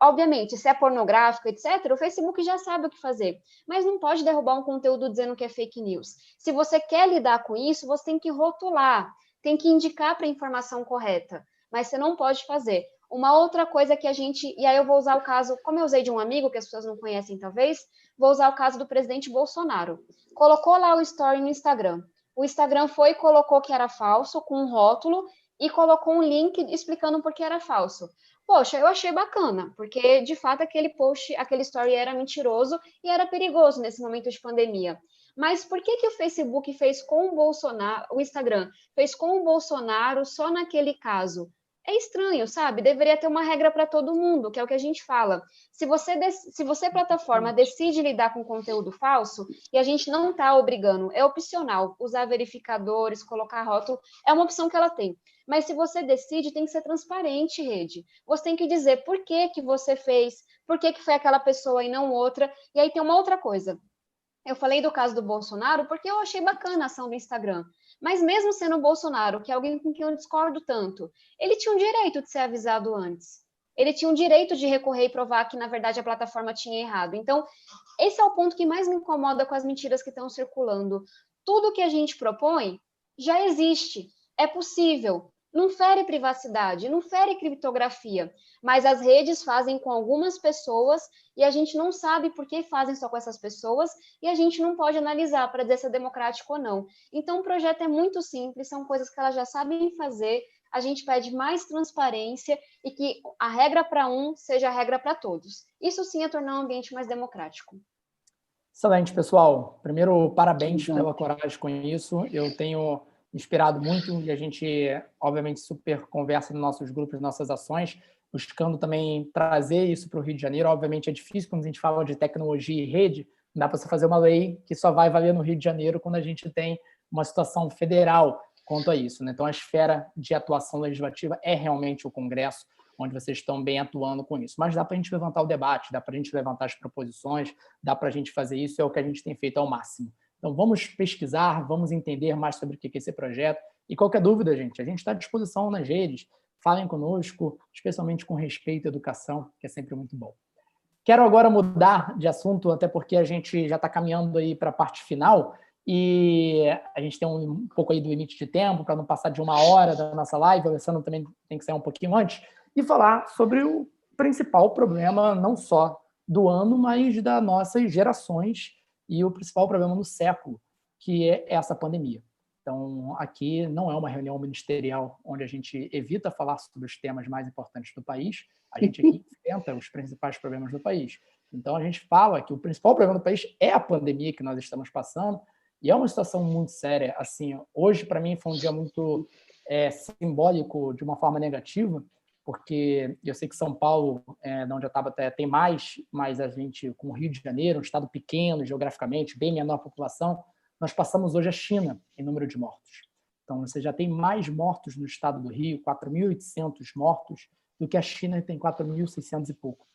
Obviamente, se é pornográfico, etc., o Facebook já sabe o que fazer. Mas não pode derrubar um conteúdo dizendo que é fake news. Se você quer lidar com isso, você tem que rotular, tem que indicar para a informação correta. Mas você não pode fazer. Uma outra coisa que a gente... E aí eu vou usar o caso... Como eu usei de um amigo, que as pessoas não conhecem talvez, vou usar o caso do presidente Bolsonaro. Colocou lá o story no Instagram. O Instagram foi e colocou que era falso, com um rótulo, e colocou um link explicando por que era falso. Poxa, eu achei bacana, porque de fato aquele post, aquele story era mentiroso e era perigoso nesse momento de pandemia. Mas por que o Facebook fez com o Bolsonaro, o Instagram fez com o Bolsonaro só naquele caso? É estranho, sabe? Deveria ter uma regra para todo mundo, que é o que a gente fala. Se você plataforma, decide lidar com conteúdo falso, e a gente não está obrigando, é opcional, usar verificadores, colocar rótulo, é uma opção que ela tem. Mas se você decide, tem que ser transparente, rede. Você tem que dizer por que você fez, por que foi aquela pessoa e não outra. E aí tem uma outra coisa. Eu falei do caso do Bolsonaro porque eu achei bacana a ação do Instagram. Mas mesmo sendo o Bolsonaro, que é alguém com quem eu discordo tanto, ele tinha um direito de ser avisado antes. Ele tinha um direito de recorrer e provar que, na verdade, a plataforma tinha errado. Então, esse é o ponto que mais me incomoda com as mentiras que estão circulando. Tudo que a gente propõe já existe, é possível. Não fere privacidade, não fere criptografia, mas as redes fazem com algumas pessoas e a gente não sabe por que fazem só com essas pessoas e a gente não pode analisar para dizer se é democrático ou não. Então, o projeto é muito simples, são coisas que elas já sabem fazer, a gente pede mais transparência e que a regra para um seja a regra para todos. Isso sim é tornar o ambiente mais democrático. Excelente, pessoal. Primeiro, parabéns pela coragem com isso. Eu tenho inspirado muito e a gente, obviamente, super conversa nos nossos grupos, nas nossas ações, buscando também trazer isso para o Rio de Janeiro. Obviamente, é difícil quando a gente fala de tecnologia e rede, não dá para você fazer uma lei que só vai valer no Rio de Janeiro quando a gente tem uma situação federal quanto a isso, né? Então, a esfera de atuação legislativa é realmente o Congresso, onde vocês estão bem atuando com isso. Mas dá para a gente levantar o debate, dá para a gente levantar as proposições, dá para a gente fazer isso, é o que a gente tem feito ao máximo. Então, vamos pesquisar, vamos entender mais sobre o que é esse projeto. E qualquer dúvida, gente, a gente está à disposição nas redes. Falem conosco, especialmente com respeito à educação, que é sempre muito bom. Quero agora mudar de assunto, até porque a gente já está caminhando aí para a parte final e a gente tem um pouco aí do limite de tempo para não passar de 1 hora da nossa live. O Alessandro também tem que sair um pouquinho antes e falar sobre o principal problema, não só do ano, mas das nossas gerações e o principal problema no século, que é essa pandemia. Então, aqui não é uma reunião ministerial onde a gente evita falar sobre os temas mais importantes do país, a gente aqui enfrenta os principais problemas do país. Então, a gente fala que o principal problema do país é a pandemia que nós estamos passando, e é uma situação muito séria. Assim, hoje, para mim, foi um dia muito simbólico de uma forma negativa, porque eu sei que São Paulo, onde eu estava, tem mais, mas a gente, com o Rio de Janeiro, um estado pequeno geograficamente, bem menor população, nós passamos hoje a China em número de mortos. Então, você já tem mais mortos no estado do Rio, 4.800 mortos, do que a China, que tem 4.600 e pouco.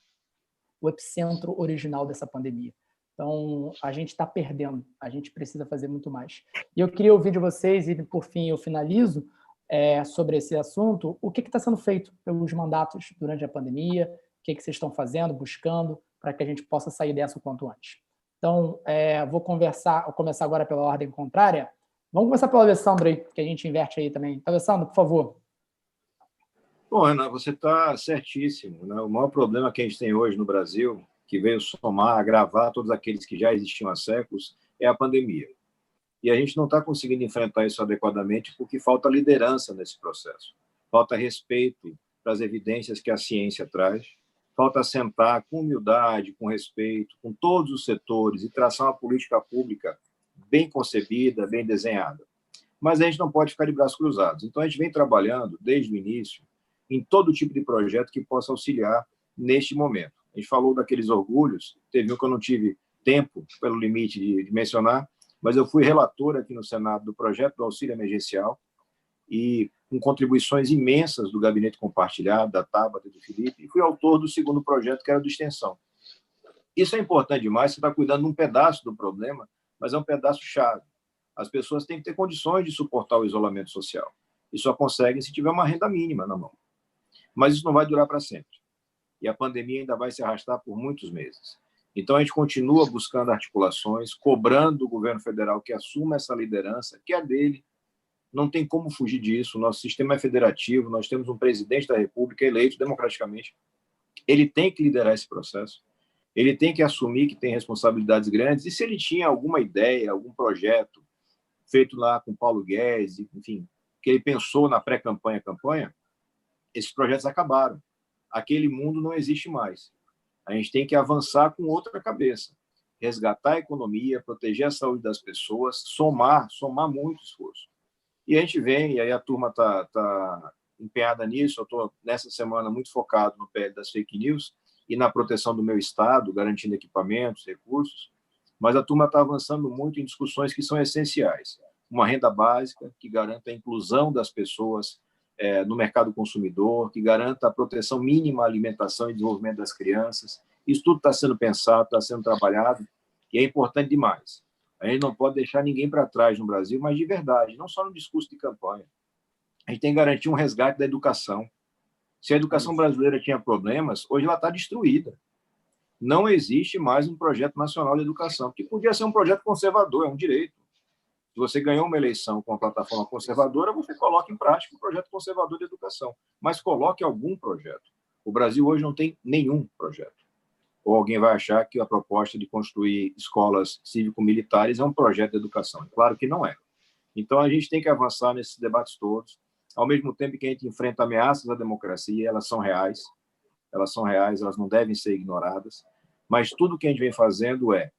O epicentro original dessa pandemia. Então, a gente está perdendo, a gente precisa fazer muito mais. E eu queria ouvir de vocês, e por fim eu finalizo, sobre esse assunto, o que está sendo feito pelos mandatos durante a pandemia, o que vocês estão fazendo, buscando, para que a gente possa sair dessa o quanto antes. Então, vou começar agora pela ordem contrária. Vamos começar pelo Alessandro aí, que a gente inverte aí também. Alessandro, por favor. Bom, Renan, você está certíssimo, né? O maior problema que a gente tem hoje no Brasil, que veio somar, agravar todos aqueles que já existiam há séculos, é a pandemia. E a gente não está conseguindo enfrentar isso adequadamente porque falta liderança nesse processo. Falta respeito para as evidências que a ciência traz. Falta sentar com humildade, com respeito, com todos os setores e traçar uma política pública bem concebida, bem desenhada. Mas a gente não pode ficar de braços cruzados. Então, a gente vem trabalhando, desde o início, em todo tipo de projeto que possa auxiliar neste momento. A gente falou daqueles orgulhos, teve um que eu não tive tempo, pelo limite de mencionar, mas eu fui relator aqui no Senado do projeto do auxílio emergencial e com contribuições imensas do Gabinete Compartilhado, da Tabata e do Felipe, e fui autor do segundo projeto, que era do Extensão. Isso é importante demais, você está cuidando de um pedaço do problema, mas é um pedaço-chave. As pessoas têm que ter condições de suportar o isolamento social. E só conseguem se tiver uma renda mínima na mão. Mas isso não vai durar para sempre. E a pandemia ainda vai se arrastar por muitos meses. Então, a gente continua buscando articulações, cobrando do governo federal que assuma essa liderança, que é dele. Não tem como fugir disso. Nosso sistema é federativo, nós temos um presidente da República eleito democraticamente. Ele tem que liderar esse processo. Ele tem que assumir que tem responsabilidades grandes. E se ele tinha alguma ideia, algum projeto feito lá com Paulo Guedes, enfim, que ele pensou na pré-campanha, esses projetos acabaram. Aquele mundo não existe mais. A gente tem que avançar com outra cabeça, resgatar a economia, proteger a saúde das pessoas, somar muito esforço. E a gente vem, e aí a turma está empenhada nisso, eu estou, nessa semana, muito focado no PL das fake news e na proteção do meu Estado, garantindo equipamentos, recursos, mas a turma está avançando muito em discussões que são essenciais. Uma renda básica que garanta a inclusão das pessoas no mercado consumidor, que garanta a proteção mínima à alimentação e desenvolvimento das crianças. Isso tudo está sendo pensado, está sendo trabalhado, e é importante demais. A gente não pode deixar ninguém para trás no Brasil, mas de verdade, não só no discurso de campanha. A gente tem que garantir um resgate da educação. Se a educação brasileira tinha problemas, hoje ela está destruída. Não existe mais um projeto nacional de educação, que podia ser um projeto conservador, é um direito. Se você ganhou uma eleição com uma plataforma conservadora, você coloca em prática um projeto conservador de educação. Mas coloque algum projeto. O Brasil hoje não tem nenhum projeto. Ou alguém vai achar que a proposta de construir escolas cívico-militares é um projeto de educação. Claro que não é. Então, a gente tem que avançar nesses debates todos, ao mesmo tempo que a gente enfrenta ameaças à democracia, elas são reais, elas não devem ser ignoradas, mas tudo que a gente vem fazendo é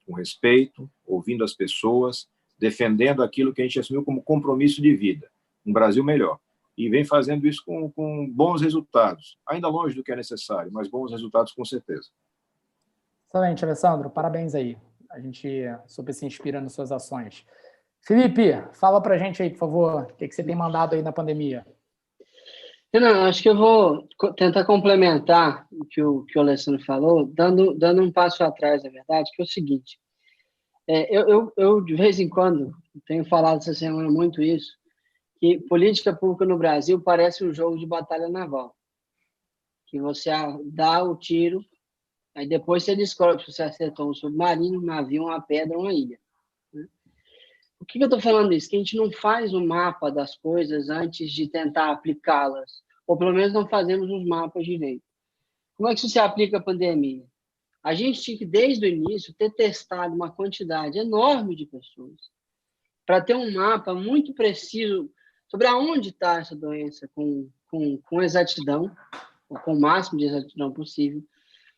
com respeito, ouvindo as pessoas, defendendo aquilo que a gente assumiu como compromisso de vida, um Brasil melhor. E vem fazendo isso com bons resultados, ainda longe do que é necessário, mas bons resultados com certeza. Excelente, Alessandro, parabéns aí. A gente super se inspira nas suas ações. Felipe, fala pra gente aí, por favor, o que você tem mandado aí na pandemia? Não, acho que eu vou tentar complementar o que o Alessandro falou, dando um passo atrás, na verdade, que é o seguinte. Eu, de vez em quando, tenho falado essa semana muito isso, que política pública no Brasil parece um jogo de batalha naval, que você dá o tiro, aí depois você descobre se você acertou um submarino, um navio, uma pedra, uma ilha. Né? Por que eu estou falando isso? Que a gente não faz um mapa das coisas antes de tentar aplicá-las, ou pelo menos não fazemos os mapas direito. Como é que isso se aplica à pandemia? A gente tinha que, desde o início, ter testado uma quantidade enorme de pessoas para ter um mapa muito preciso sobre aonde está essa doença com exatidão, ou com o máximo de exatidão possível,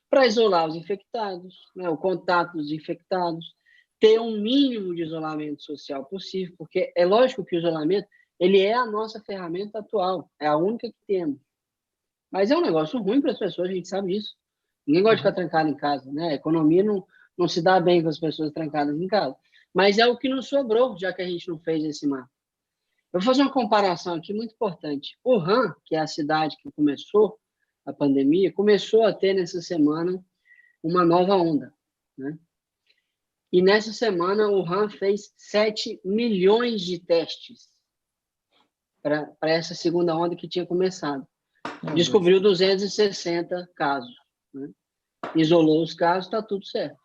para isolar os infectados, né, o contato dos infectados, ter um mínimo de isolamento social possível, porque é lógico que o isolamento ele é a nossa ferramenta atual, é a única que temos. Mas é um negócio ruim para as pessoas, a gente sabe disso. Ninguém gosta de ficar trancado em casa, né? A economia não se dá bem com as pessoas trancadas em casa. Mas é o que nos sobrou, já que a gente não fez esse mapa. Eu vou fazer uma comparação aqui muito importante. Wuhan, que é a cidade que começou a pandemia, começou a ter nessa semana uma nova onda, né? E nessa semana, Wuhan fez 7 milhões de testes para essa segunda onda que tinha começado. Descobriu 260 casos, né? Isolou os casos, está tudo certo.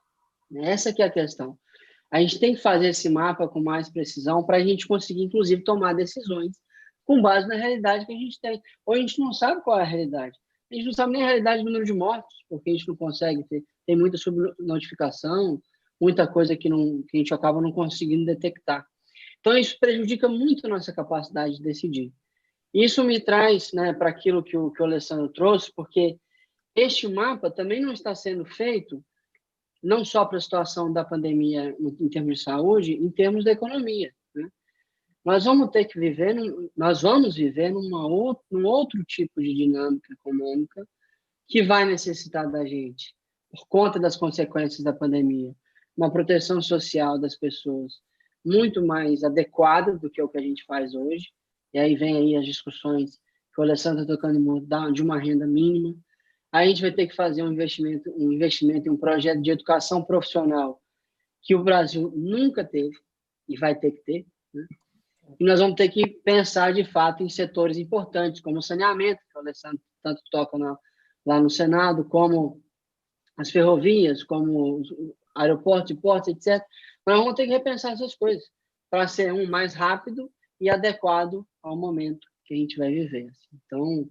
Essa que é a questão. A gente tem que fazer esse mapa com mais precisão para a gente conseguir, inclusive, tomar decisões com base na realidade que a gente tem. Ou a gente não sabe qual é a realidade. A gente não sabe nem a realidade do número de mortos, porque a gente não consegue ter. Tem muita subnotificação, muita coisa que a gente acaba não conseguindo detectar. Então, isso prejudica muito a nossa capacidade de decidir. Isso me traz, né, para aquilo que o Alessandro trouxe, porque este mapa também não está sendo feito não só para a situação da pandemia em termos de saúde, em termos da economia. Né? Nós vamos viver num outro tipo de dinâmica econômica que vai necessitar da gente, por conta das consequências da pandemia, uma proteção social das pessoas muito mais adequada do que o que a gente faz hoje, e aí vem aí as discussões que o Alessandro está tocando de uma renda mínima. Aí a gente vai ter que fazer um investimento em um projeto de educação profissional que o Brasil nunca teve e vai ter que ter, né? E nós vamos ter que pensar, de fato, em setores importantes, como o saneamento, que o Alessandro tanto toca lá no Senado, como as ferrovias, como os aeroportos e portos, etc. Mas vamos ter que repensar essas coisas para ser mais rápido e adequado ao momento que a gente vai viver. Assim. Então,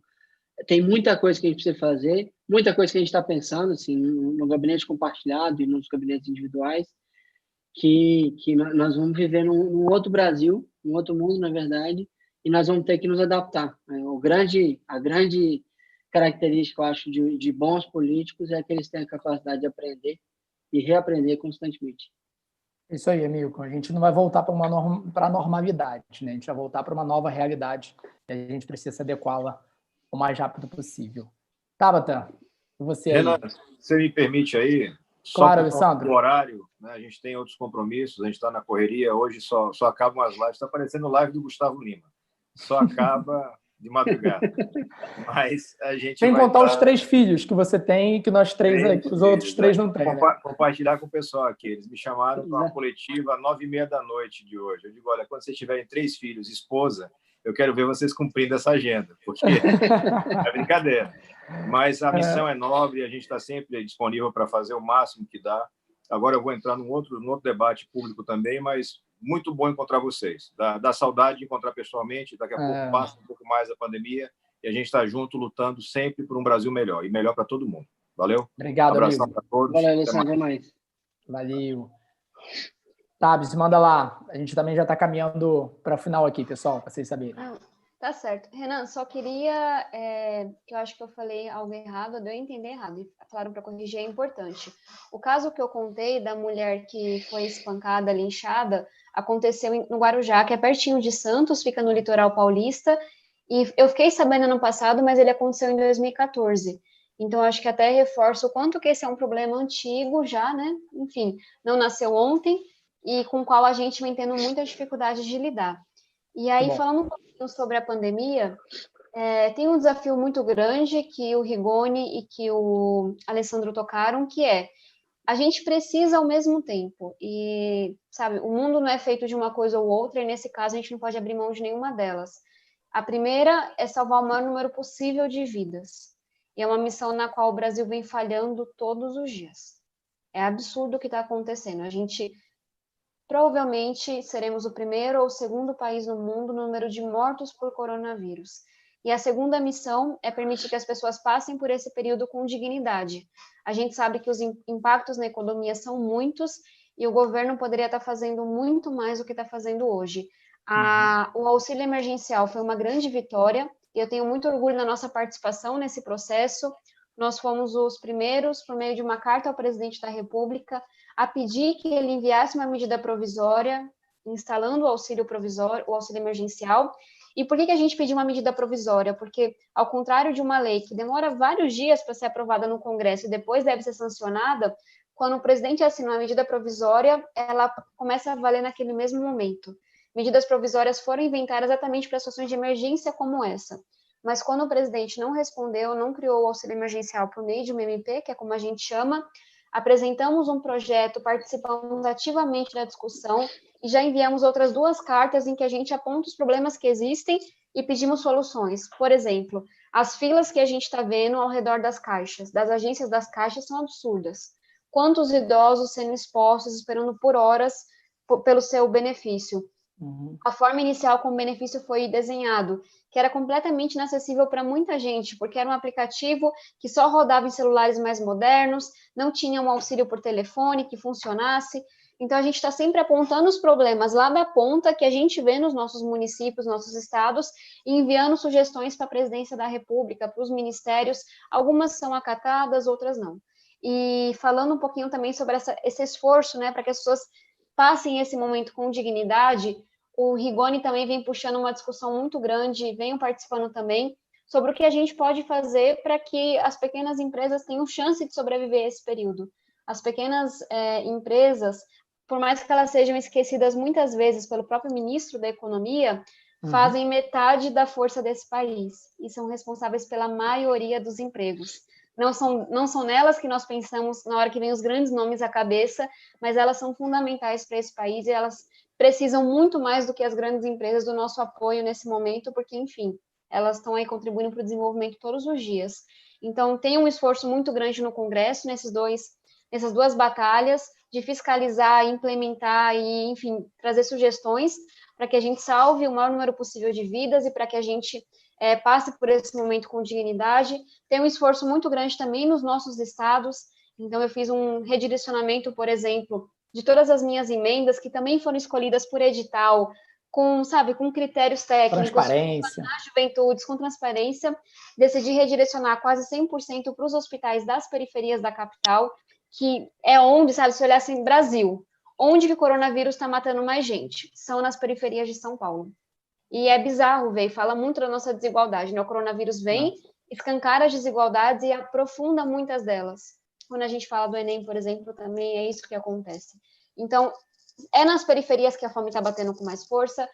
tem muita coisa que a gente precisa fazer, muita coisa que a gente está pensando assim, no gabinete compartilhado e nos gabinetes individuais, que nós vamos viver num outro Brasil, num outro mundo, na verdade, e nós vamos ter que nos adaptar. A grande característica, eu acho, de bons políticos é que eles têm a capacidade de aprender e reaprender constantemente. Isso aí, amigo. A gente não vai voltar para a normalidade, né? A gente vai voltar para uma nova realidade e a gente precisa se adequá-la o mais rápido possível. Tabata, você aí. Renan, você me permite aí? Claro, só Alessandro. O horário, né? A gente tem outros compromissos, a gente está na correria, hoje só acabam as lives, está parecendo live do Gustavo Lima, só acaba de madrugada. Mas a gente sem vai contar os 3 filhos que você tem e que nós 3 aqui, os outros 3 não têm, né? Compartilhar com o pessoal aqui. Eles me chamaram para uma coletiva às 9h30 da noite de hoje. Eu digo, olha, quando vocês tiverem 3 filhos, esposa, eu quero ver vocês cumprindo essa agenda, porque é brincadeira. Mas a missão é nobre, a gente está sempre disponível para fazer o máximo que dá. Agora eu vou entrar num outro debate público também, mas muito bom encontrar vocês. Dá saudade de encontrar pessoalmente, daqui a pouco passa um pouco mais a pandemia e a gente está junto lutando sempre por um Brasil melhor, e melhor para todo mundo. Valeu? Obrigado, abração amigo. para todos. Valeu, Alessandro, até mais. Valeu. Tabs, manda lá. A gente também já está caminhando para o final aqui, pessoal, para vocês saberem. Tá certo. Renan, só queria, que eu acho que eu falei algo errado, deu a entender errado, e claro, para corrigir é importante. O caso que eu contei da mulher que foi espancada, linchada, aconteceu no Guarujá, que é pertinho de Santos, fica no litoral paulista, e eu fiquei sabendo ano passado, mas ele aconteceu em 2014. Então, acho que até reforço o quanto que esse é um problema antigo já, né? Enfim, não nasceu ontem, e com o qual a gente vem tendo muita dificuldade de lidar. E aí, falando um pouquinho sobre a pandemia, tem um desafio muito grande que o Rigoni e que o Alessandro tocaram, que é a gente precisa ao mesmo tempo. E, sabe, o mundo não é feito de uma coisa ou outra, e nesse caso a gente não pode abrir mão de nenhuma delas. A primeira é salvar o maior número possível de vidas. E é uma missão na qual o Brasil vem falhando todos os dias. É absurdo o que está acontecendo. A gente provavelmente seremos o primeiro ou segundo país no mundo no número de mortos por coronavírus. E a segunda missão é permitir que as pessoas passem por esse período com dignidade. A gente sabe que os impactos na economia são muitos e o governo poderia estar fazendo muito mais do que está fazendo hoje. O auxílio emergencial foi uma grande vitória e eu tenho muito orgulho na nossa participação nesse processo. Nós fomos os primeiros, por meio de uma carta ao presidente da República, a pedir que ele enviasse uma medida provisória, instalando o auxílio provisório, o auxílio emergencial. E por que a gente pediu uma medida provisória? Porque, ao contrário de uma lei que demora vários dias para ser aprovada no Congresso e depois deve ser sancionada, quando o presidente assina uma medida provisória, ela começa a valer naquele mesmo momento. Medidas provisórias foram inventadas exatamente para situações de emergência como essa. Mas quando o presidente não respondeu, não criou o auxílio emergencial por meio de uma MP, que é como a gente chama, apresentamos um projeto, participamos ativamente da discussão e já enviamos outras 2 cartas em que a gente aponta os problemas que existem e pedimos soluções. Por exemplo, as filas que a gente está vendo ao redor das caixas, das agências das caixas, são absurdas. Quantos idosos sendo expostos, esperando por horas pelo seu benefício. A forma inicial como o benefício foi desenhado, que era completamente inacessível para muita gente, porque era um aplicativo que só rodava em celulares mais modernos, não tinha um auxílio por telefone que funcionasse. Então, a gente está sempre apontando os problemas lá da ponta que a gente vê nos nossos municípios, nossos estados, e enviando sugestões para a presidência da República, para os ministérios. Algumas são acatadas, outras não. E falando um pouquinho também sobre esse esforço, né, para que as pessoas passem esse momento com dignidade, o Rigoni também vem puxando uma discussão muito grande, venham participando também, sobre o que a gente pode fazer para que as pequenas empresas tenham chance de sobreviver a esse período. As pequenas empresas, por mais que elas sejam esquecidas muitas vezes pelo próprio ministro da Economia, fazem metade da força desse país e são responsáveis pela maioria dos empregos. Não são nelas que nós pensamos na hora que vem os grandes nomes à cabeça, mas elas são fundamentais para esse país e elas precisam muito mais do que as grandes empresas do nosso apoio nesse momento, porque, enfim, elas estão aí contribuindo para o desenvolvimento todos os dias. Então, tem um esforço muito grande no Congresso, nessas duas batalhas, de fiscalizar, implementar e, enfim, trazer sugestões para que a gente salve o maior número possível de vidas e para que a gente passe por esse momento com dignidade. Tem um esforço muito grande também nos nossos estados. Então, eu fiz um redirecionamento, por exemplo, de todas as minhas emendas, que também foram escolhidas por edital, com critérios técnicos, transparência, com juventudes, com transparência, decidi redirecionar quase 100% para os hospitais das periferias da capital, que é onde, se olhasse em Brasil, onde que o coronavírus está matando mais gente? São nas periferias de São Paulo. E é bizarro ver, fala muito da nossa desigualdade, né? O coronavírus vem, escancara as desigualdades e aprofunda muitas delas. Quando a gente fala do Enem, por exemplo, também é isso que acontece. Então, é nas periferias que a fome está batendo com mais força,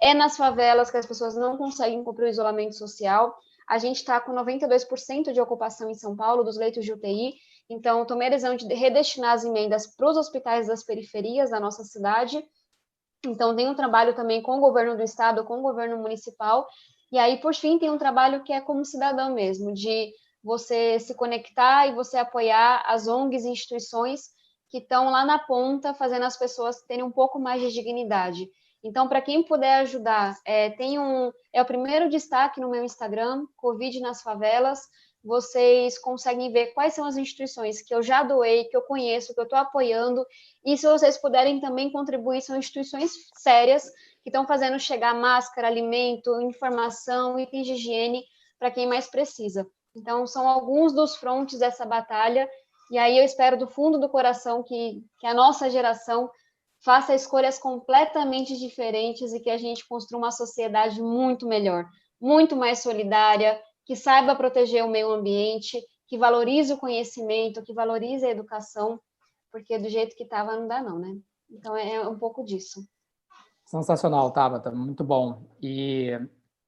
é nas favelas que as pessoas não conseguem cumprir o isolamento social. A gente está com 92% de ocupação em São Paulo dos leitos de UTI, então tomei a decisão de redestinar as emendas para os hospitais das periferias da nossa cidade. Então, tem um trabalho também com o governo do estado, com o governo municipal, e aí, por fim, tem um trabalho que é como cidadão mesmo, de você se conectar e você apoiar as ONGs e instituições que estão lá na ponta, fazendo as pessoas terem um pouco mais de dignidade. Então, para quem puder ajudar, é o primeiro destaque no meu Instagram, Covid nas favelas. Vocês conseguem ver quais são as instituições que eu já doei, que eu conheço, que eu estou apoiando, e se vocês puderem também contribuir, são instituições sérias que estão fazendo chegar máscara, alimento, informação, itens de higiene para quem mais precisa. Então, são alguns dos frontes dessa batalha, e aí eu espero do fundo do coração que a nossa geração faça escolhas completamente diferentes e que a gente construa uma sociedade muito melhor, muito mais solidária, que saiba proteger o meio ambiente, que valorize o conhecimento, que valorize a educação, porque do jeito que estava não dá não, né? Então é um pouco disso. Sensacional, Tabata, muito bom. E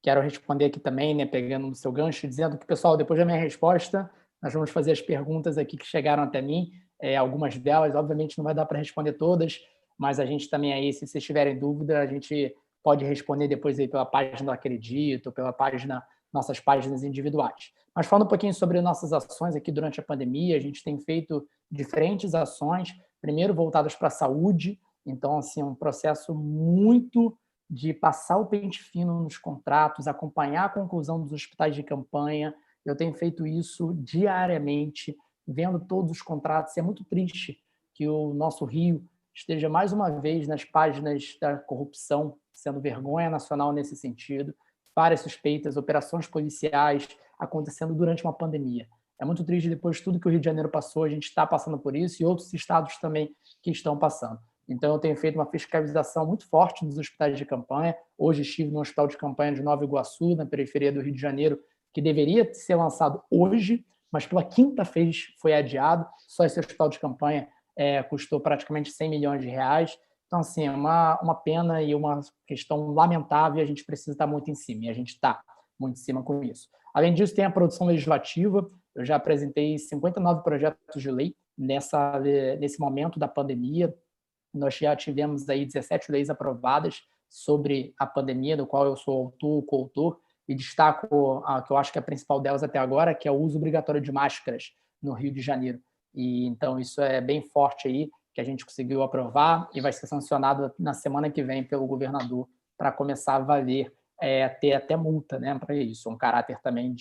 quero responder aqui também, né, pegando no seu gancho, dizendo que, pessoal, depois da minha resposta, nós vamos fazer as perguntas aqui que chegaram até mim, algumas delas, obviamente, não vai dar para responder todas, mas a gente também aí, se vocês tiverem dúvida, a gente pode responder depois aí pela página do Acredito, pela página, nossas páginas individuais. Mas falando um pouquinho sobre nossas ações aqui durante a pandemia, a gente tem feito diferentes ações, primeiro voltadas para a saúde, então, assim, um processo muito de passar o pente fino nos contratos, acompanhar a conclusão dos hospitais de campanha. Eu tenho feito isso diariamente, vendo todos os contratos. É muito triste que o nosso Rio esteja mais uma vez nas páginas da corrupção, sendo vergonha nacional nesse sentido, várias suspeitas, operações policiais acontecendo durante uma pandemia. É muito triste, depois de tudo que o Rio de Janeiro passou, a gente está passando por isso e outros estados também que estão passando. Então, eu tenho feito uma fiscalização muito forte nos hospitais de campanha. Hoje estive no hospital de campanha de Nova Iguaçu, na periferia do Rio de Janeiro, que deveria ser lançado hoje, mas pela quinta vez foi adiado. Só esse hospital de campanha custou praticamente 100 milhões de reais. Então, assim, é uma pena e uma questão lamentável, e a gente precisa estar muito em cima, e a gente está muito em cima com isso. Além disso, tem a produção legislativa. Eu já apresentei 59 projetos de lei nesse momento da pandemia. Nós já tivemos aí 17 leis aprovadas sobre a pandemia, do qual eu sou autor, coautor, e destaco a que eu acho que é a principal delas até agora, que é o uso obrigatório de máscaras no Rio de Janeiro. E então isso é bem forte aí, que a gente conseguiu aprovar e vai ser sancionado na semana que vem pelo governador para começar a valer, ter até multa, né, para isso, um caráter também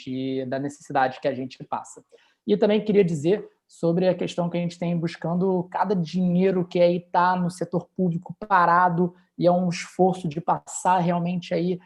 da necessidade que a gente passa. E também queria dizer sobre a questão que a gente tem buscando cada dinheiro que aí está no setor público parado, e é um esforço de passar realmente aí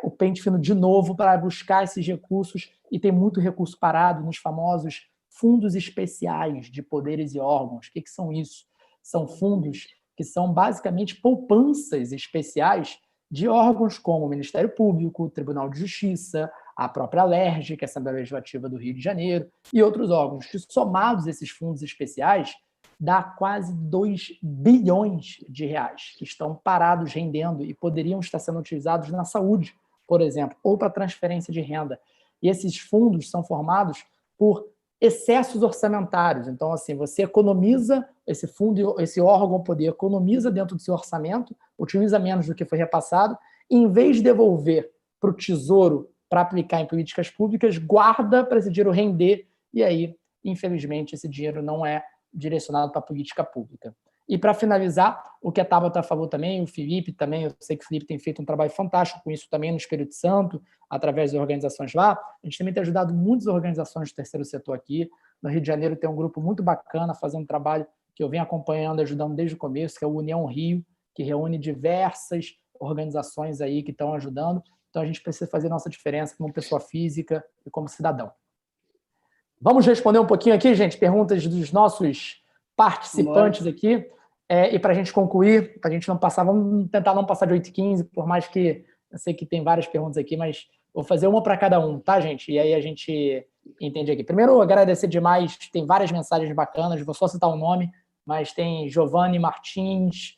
o pente fino de novo para buscar esses recursos, e tem muito recurso parado nos famosos fundos especiais de poderes e órgãos. O que são isso? São fundos que são basicamente poupanças especiais de órgãos como o Ministério Público, o Tribunal de Justiça, a própria ALERJ, que é a Assembleia Legislativa do Rio de Janeiro, e outros órgãos, que somados esses fundos especiais dá quase 2 bilhões de reais que estão parados rendendo e poderiam estar sendo utilizados na saúde, por exemplo, ou para transferência de renda. E esses fundos são formados por excessos orçamentários. Então, assim, você economiza, esse fundo, esse órgão poder economiza dentro do seu orçamento, utiliza menos do que foi repassado, e em vez de devolver para o Tesouro para aplicar em políticas públicas, guarda para esse dinheiro render, e aí, infelizmente, esse dinheiro não é direcionado para a política pública. E, para finalizar, o que a Tabata falou também, o Felipe também, eu sei que o Felipe tem feito um trabalho fantástico com isso também no Espírito Santo, através das organizações lá. A gente também tem ajudado muitas organizações do terceiro setor aqui. No Rio de Janeiro tem um grupo muito bacana fazendo um trabalho que eu venho acompanhando, ajudando desde o começo, que é o União Rio, que reúne diversas organizações aí que estão ajudando. Então, a gente precisa fazer nossa diferença como pessoa física e como cidadão. Vamos responder um pouquinho aqui, gente, perguntas dos nossos participantes aqui. E para a gente concluir, para a gente não passar, vamos tentar não passar de 8h15, por mais que eu sei que tem várias perguntas aqui, mas vou fazer uma para cada um, tá, gente? E aí a gente entende aqui. Primeiro, agradecer demais, tem várias mensagens bacanas, vou só citar o nome, mas tem Giovanni Martins,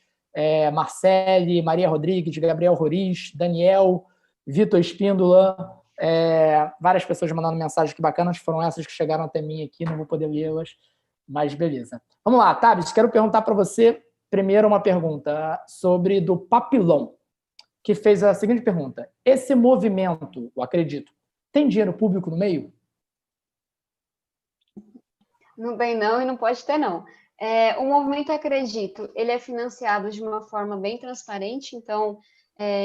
Marcele, Maria Rodrigues, Gabriel Roriz, Daniel, Vitor Espíndola, várias pessoas mandando mensagens que bacanas, foram essas que chegaram até mim aqui, não vou poder lê-las, mas beleza. Vamos lá, Tabs, quero perguntar para você primeiro uma pergunta sobre do Papillon, que fez a seguinte pergunta: esse movimento, eu acredito, tem dinheiro público no meio? Não tem não e não pode ter não. O movimento Acredito, ele é financiado de uma forma bem transparente, então,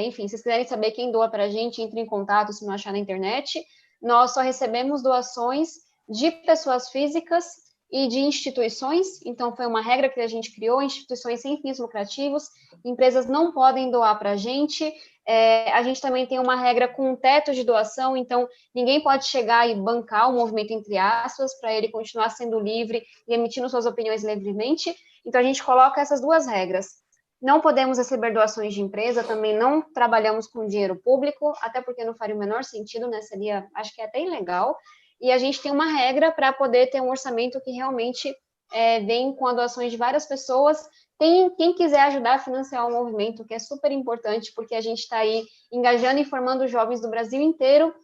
enfim, se vocês quiserem saber quem doa para a gente, entre em contato se não achar na internet. Nós só recebemos doações de pessoas físicas e de instituições, então foi uma regra que a gente criou, instituições sem fins lucrativos, empresas não podem doar para a gente também tem uma regra com um teto de doação, então ninguém pode chegar e bancar o movimento, entre aspas, para ele continuar sendo livre e emitindo suas opiniões livremente, então a gente coloca essas duas regras. Não podemos receber doações de empresa, também não trabalhamos com dinheiro público, até porque não faria o menor sentido, né? Seria, acho que é até ilegal. E a gente tem uma regra para poder ter um orçamento que realmente vem com doações de várias pessoas. Quem quiser ajudar a financiar o movimento, que é super importante, porque a gente está aí engajando e formando jovens do Brasil inteiro.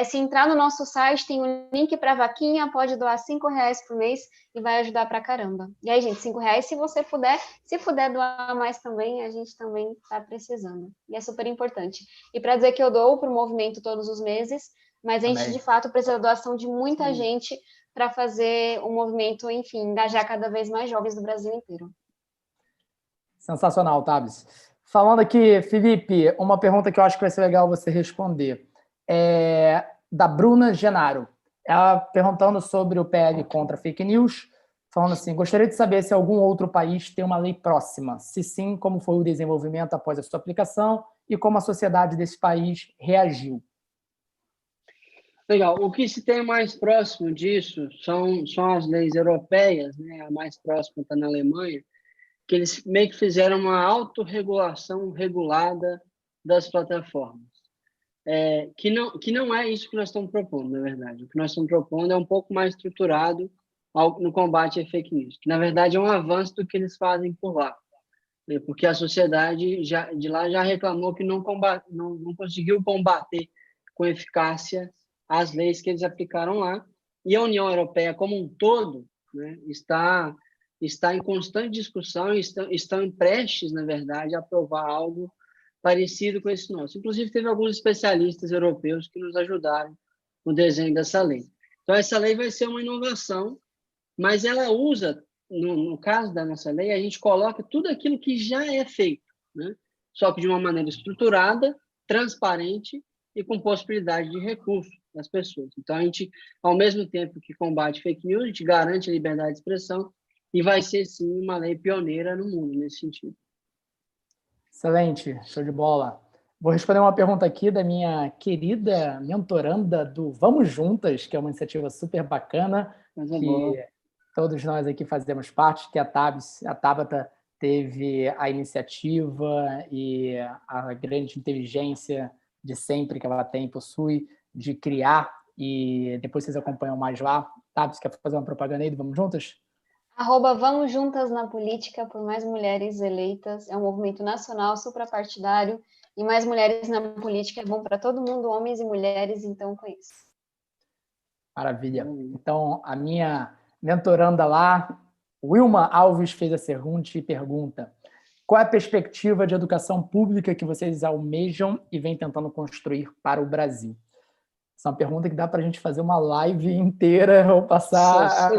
Se entrar no nosso site, tem um link para a vaquinha, pode doar R$5 por mês e vai ajudar pra caramba. E aí, gente, R$5 se você puder. Se puder doar mais também, a gente também está precisando. E é super importante. E para dizer que eu dou para o movimento todos os meses, mas a gente, de fato, precisa da doação de muita gente para fazer o movimento, enfim, engajar cada vez mais jovens do Brasil inteiro. Sensacional, Tabs. Falando aqui, Felipe, uma pergunta que eu acho que vai ser legal você responder. Da Bruna Genaro. Ela perguntando sobre o PL contra fake news, falando assim: gostaria de saber se algum outro país tem uma lei próxima. Se sim, como foi o desenvolvimento após a sua aplicação e como a sociedade desse país reagiu. Legal. O que se tem mais próximo disso são as leis europeias, né? A mais próxima está na Alemanha, que eles meio que fizeram uma autorregulação regulada das plataformas. Que não é isso que nós estamos propondo, na verdade. O que nós estamos propondo é um pouco mais estruturado no combate a fake news, que, na verdade, é um avanço do que eles fazem por lá. Né? Porque a sociedade de lá já reclamou que não conseguiu combater com eficácia as leis que eles aplicaram lá. E a União Europeia, como um todo, né, está em constante discussão e estão prestes, na verdade, a aprovar algo parecido com esse nosso. Inclusive, teve alguns especialistas europeus que nos ajudaram no desenho dessa lei. Então, essa lei vai ser uma inovação, mas ela usa, no caso da nossa lei, a gente coloca tudo aquilo que já é feito, né? Só que de uma maneira estruturada, transparente e com possibilidade de recurso das pessoas. Então, a gente, ao mesmo tempo que combate fake news, a gente garante a liberdade de expressão e vai ser, sim, uma lei pioneira no mundo nesse sentido. Excelente, show de bola. Vou responder uma pergunta aqui da minha querida mentoranda do Vamos Juntas, que é uma iniciativa super bacana, que todos nós aqui fazemos parte, que a Tabata teve a iniciativa e a grande inteligência de sempre que ela possui, de criar, e depois vocês acompanham mais lá. Tabs, quer fazer uma propaganda aí do Vamos Juntas? Vamos Juntas na Política por Mais Mulheres Eleitas. É um movimento nacional, suprapartidário, e mais mulheres na política é bom para todo mundo, homens e mulheres, então conheço. Maravilha. Então, a minha mentoranda lá, Wilma Alves, fez a seguinte pergunta: qual é a perspectiva de educação pública que vocês almejam e vêm tentando construir para o Brasil? Essa é uma pergunta que dá para a gente fazer uma live inteira ou passar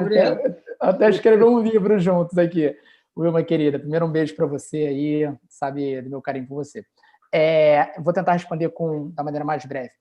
até escrever um livro juntos aqui. Wilma, querida, primeiro um beijo para você aí, sabe do meu carinho por você. Vou tentar responder da maneira mais breve.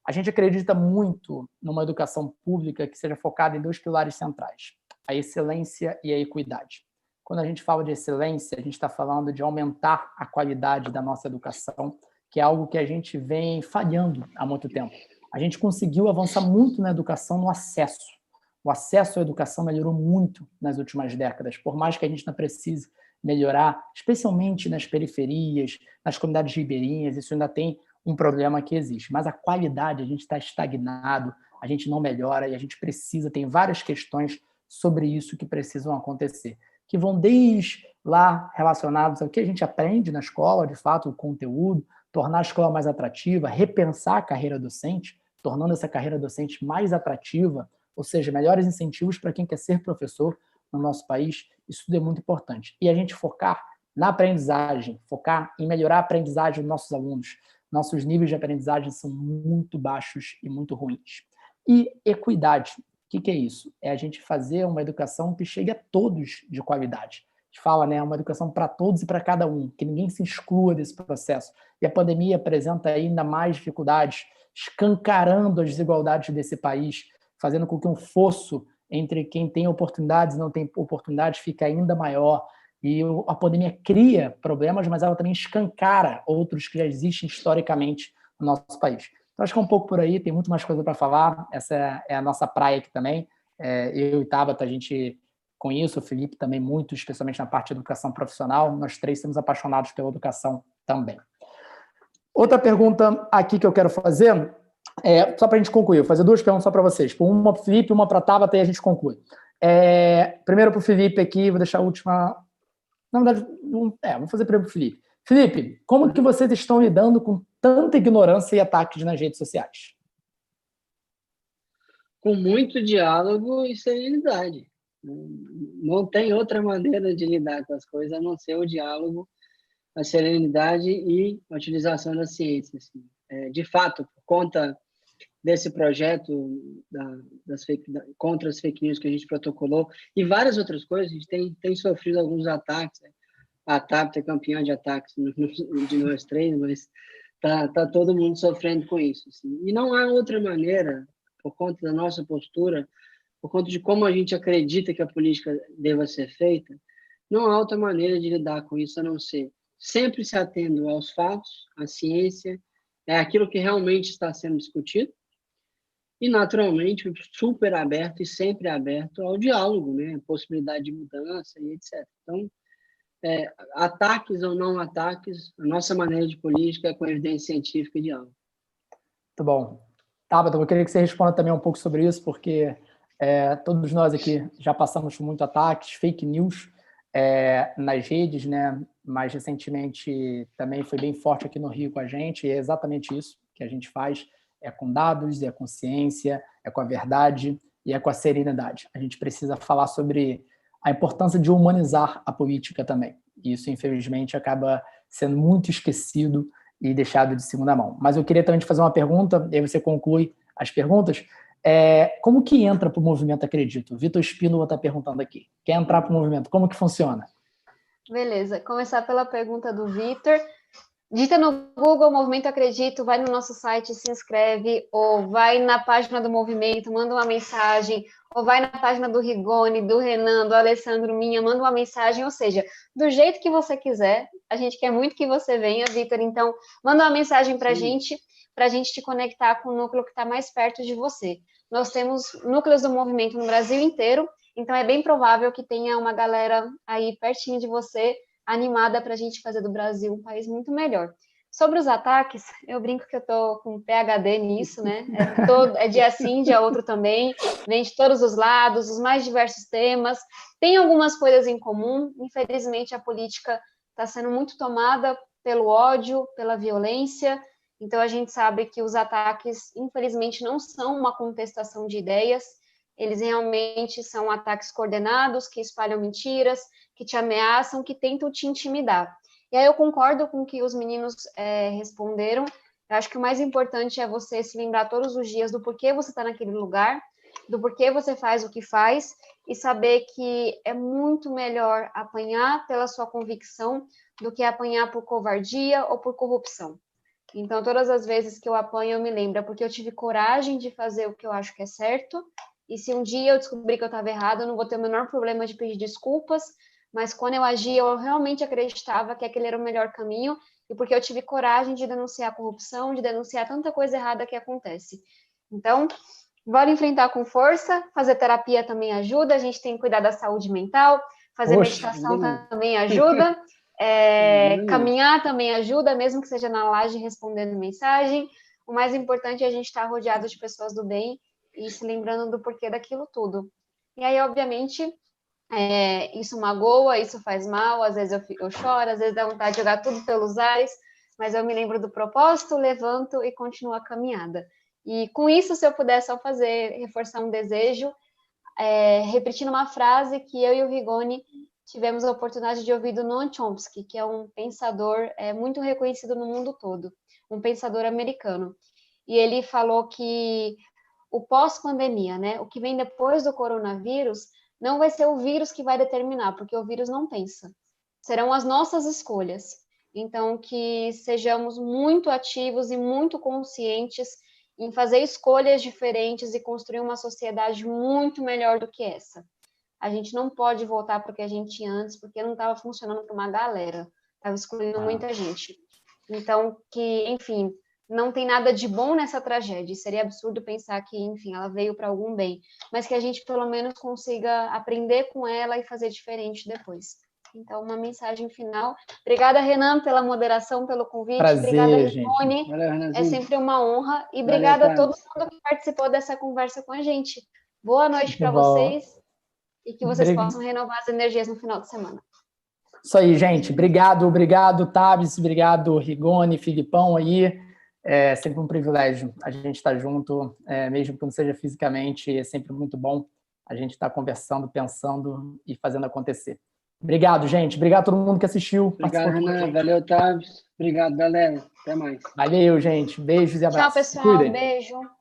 A gente acredita muito numa educação pública que seja focada em 2 pilares centrais: a excelência e a equidade. Quando a gente fala de excelência, a gente está falando de aumentar a qualidade da nossa educação, que é algo que a gente vem falhando há muito tempo. A gente conseguiu avançar muito na educação, no acesso. O acesso à educação melhorou muito nas últimas décadas, por mais que a gente não precise melhorar, especialmente nas periferias, nas comunidades ribeirinhas, isso ainda tem um problema que existe. Mas a qualidade, a gente está estagnado, a gente não melhora e a gente precisa, tem várias questões sobre isso que precisam acontecer, que vão desde lá relacionados ao que a gente aprende na escola, de fato, o conteúdo, tornar a escola mais atrativa, repensar a carreira docente, tornando essa carreira docente mais atrativa, ou seja, melhores incentivos para quem quer ser professor no nosso país. Isso tudo é muito importante. E a gente focar na aprendizagem, focar em melhorar a aprendizagem dos nossos alunos. Nossos níveis de aprendizagem são muito baixos e muito ruins. E equidade. O que é isso? É a gente fazer uma educação que chegue a todos de qualidade. A gente fala, né, uma educação para todos e para cada um, que ninguém se exclua desse processo. E a pandemia apresenta ainda mais dificuldades, escancarando as desigualdades desse país, fazendo com que um fosso entre quem tem oportunidades e não tem oportunidades fique ainda maior. E a pandemia cria problemas, mas ela também escancara outros que já existem historicamente no nosso país. Então, acho que é um pouco por aí, tem muito mais coisa para falar. Essa é a nossa praia aqui também. Eu e Tabata, a gente, com isso, o Felipe também muito, especialmente na parte de educação profissional, nós 3 somos apaixonados pela educação também. Outra pergunta aqui que eu quero fazer, só para a gente concluir, vou fazer 2 perguntas só para vocês, uma para o Felipe e uma para a Tabata, e a gente conclui. Primeiro para o Felipe aqui, vou deixar a última... Na verdade, vamos fazer primeiro para o Felipe. Felipe, como que vocês estão lidando com tanta ignorância e ataques nas redes sociais? Com muito diálogo e serenidade. Não tem outra maneira de lidar com as coisas a não ser o diálogo, a serenidade e a utilização da ciência. Assim. De fato, por conta desse projeto contra as fake news que a gente protocolou e várias outras coisas, a gente tem sofrido alguns ataques. Né? A Tabata é campeã de ataques de nós 3, mas tá todo mundo sofrendo com isso. Assim. E não há outra maneira, por conta da nossa postura, por conta de como a gente acredita que a política deva ser feita, não há outra maneira de lidar com isso a não ser sempre se atendo aos fatos, à ciência, aquilo que realmente está sendo discutido, e, naturalmente, super aberto e sempre aberto ao diálogo, né? Possibilidade de mudança e etc. Então, ataques ou não ataques, a nossa maneira de política é com evidência científica e diálogo. Muito bom. Tabata, eu queria que você responda também um pouco sobre isso, porque todos nós aqui já passamos por muitos ataques, fake news nas redes, né? Mais recentemente também foi bem forte aqui no Rio com a gente, e é exatamente isso que a gente faz, com dados, com ciência, com a verdade e com a serenidade. A gente precisa falar sobre a importância de humanizar a política também. E isso, infelizmente, acaba sendo muito esquecido e deixado de segunda mão. Mas eu queria também te fazer uma pergunta, e aí você conclui as perguntas. Como que entra para o movimento Acredito? Vitor Espínola está perguntando aqui. Quer entrar para o movimento? Como que funciona? Beleza, começar pela pergunta do Vitor. Digita no Google Movimento Acredito, vai no nosso site, se inscreve, ou vai na página do movimento, manda uma mensagem, ou vai na página do Rigoni, do Renan, do Alessandro Minha, manda uma mensagem, ou seja, do jeito que você quiser. A gente quer muito que você venha, Vitor, então manda uma mensagem para a gente te conectar com o núcleo que está mais perto de você. Nós temos núcleos do movimento no Brasil inteiro, então é bem provável que tenha uma galera aí pertinho de você, animada para a gente fazer do Brasil um país muito melhor. Sobre os ataques, eu brinco que eu estou com PhD nisso, né? É dia sim, dia outro também, vem de todos os lados, os mais diversos temas, tem algumas coisas em comum, infelizmente a política está sendo muito tomada pelo ódio, pela violência, então a gente sabe que os ataques, infelizmente, não são uma contestação de ideias, eles realmente são ataques coordenados, que espalham mentiras, que te ameaçam, que tentam te intimidar. E aí eu concordo com o que os meninos responderam. Eu acho que o mais importante é você se lembrar todos os dias do porquê você está naquele lugar, do porquê você faz o que faz, e saber que é muito melhor apanhar pela sua convicção do que apanhar por covardia ou por corrupção. Então, todas as vezes que eu apanho, eu me lembro, porque eu tive coragem de fazer o que eu acho que é certo, e se um dia eu descobrir que eu estava errado, eu não vou ter o menor problema de pedir desculpas, mas quando eu agi, eu realmente acreditava que aquele era o melhor caminho, e porque eu tive coragem de denunciar a corrupção, de denunciar tanta coisa errada que acontece. Então, bora enfrentar com força, fazer terapia também ajuda, a gente tem que cuidar da saúde mental, fazer meditação também ajuda, caminhar também ajuda, mesmo que seja na laje respondendo mensagem. O mais importante é a gente estar rodeado de pessoas do bem e se lembrando do porquê daquilo tudo. E aí, obviamente, isso magoa, isso faz mal, às vezes eu choro, às vezes dá vontade de jogar tudo pelos ares, mas eu me lembro do propósito, levanto e continuo a caminhada. E com isso, se eu puder só reforçar um desejo, repetindo uma frase que eu e o Rigoni tivemos a oportunidade de ouvir do Noam Chomsky, que é um pensador muito reconhecido no mundo todo, um pensador americano. E ele falou que o pós-pandemia, né, o que vem depois do coronavírus, não vai ser o vírus que vai determinar, porque o vírus não pensa. Serão as nossas escolhas. Então, que sejamos muito ativos e muito conscientes em fazer escolhas diferentes e construir uma sociedade muito melhor do que essa. A gente não pode voltar para o que a gente tinha antes, porque não estava funcionando para uma galera, estava excluindo muita gente. Então, que, enfim, não tem nada de bom nessa tragédia. Seria absurdo pensar que, enfim, ela veio para algum bem, mas que a gente pelo menos consiga aprender com ela e fazer diferente depois. Então, uma mensagem final. Obrigada, Renan, pela moderação, pelo convite. Prazer, obrigada, Rigoni. Valeu, é sempre uma honra. E obrigada a todo mundo que participou dessa conversa com a gente. Boa noite para vocês e que vocês possam renovar as energias no final de semana. Isso aí, gente. Obrigado, Tabs. Obrigado, Rigoni, Filipão aí. É sempre um privilégio a gente estar junto, mesmo que não seja fisicamente, é sempre muito bom a gente estar conversando, pensando e fazendo acontecer. Obrigado, gente. Obrigado a todo mundo que assistiu. Obrigado, Renan. Valeu, Tabs. Obrigado, galera. Até mais. Valeu, gente. Beijos e abraços. Tchau, pessoal. Beijo.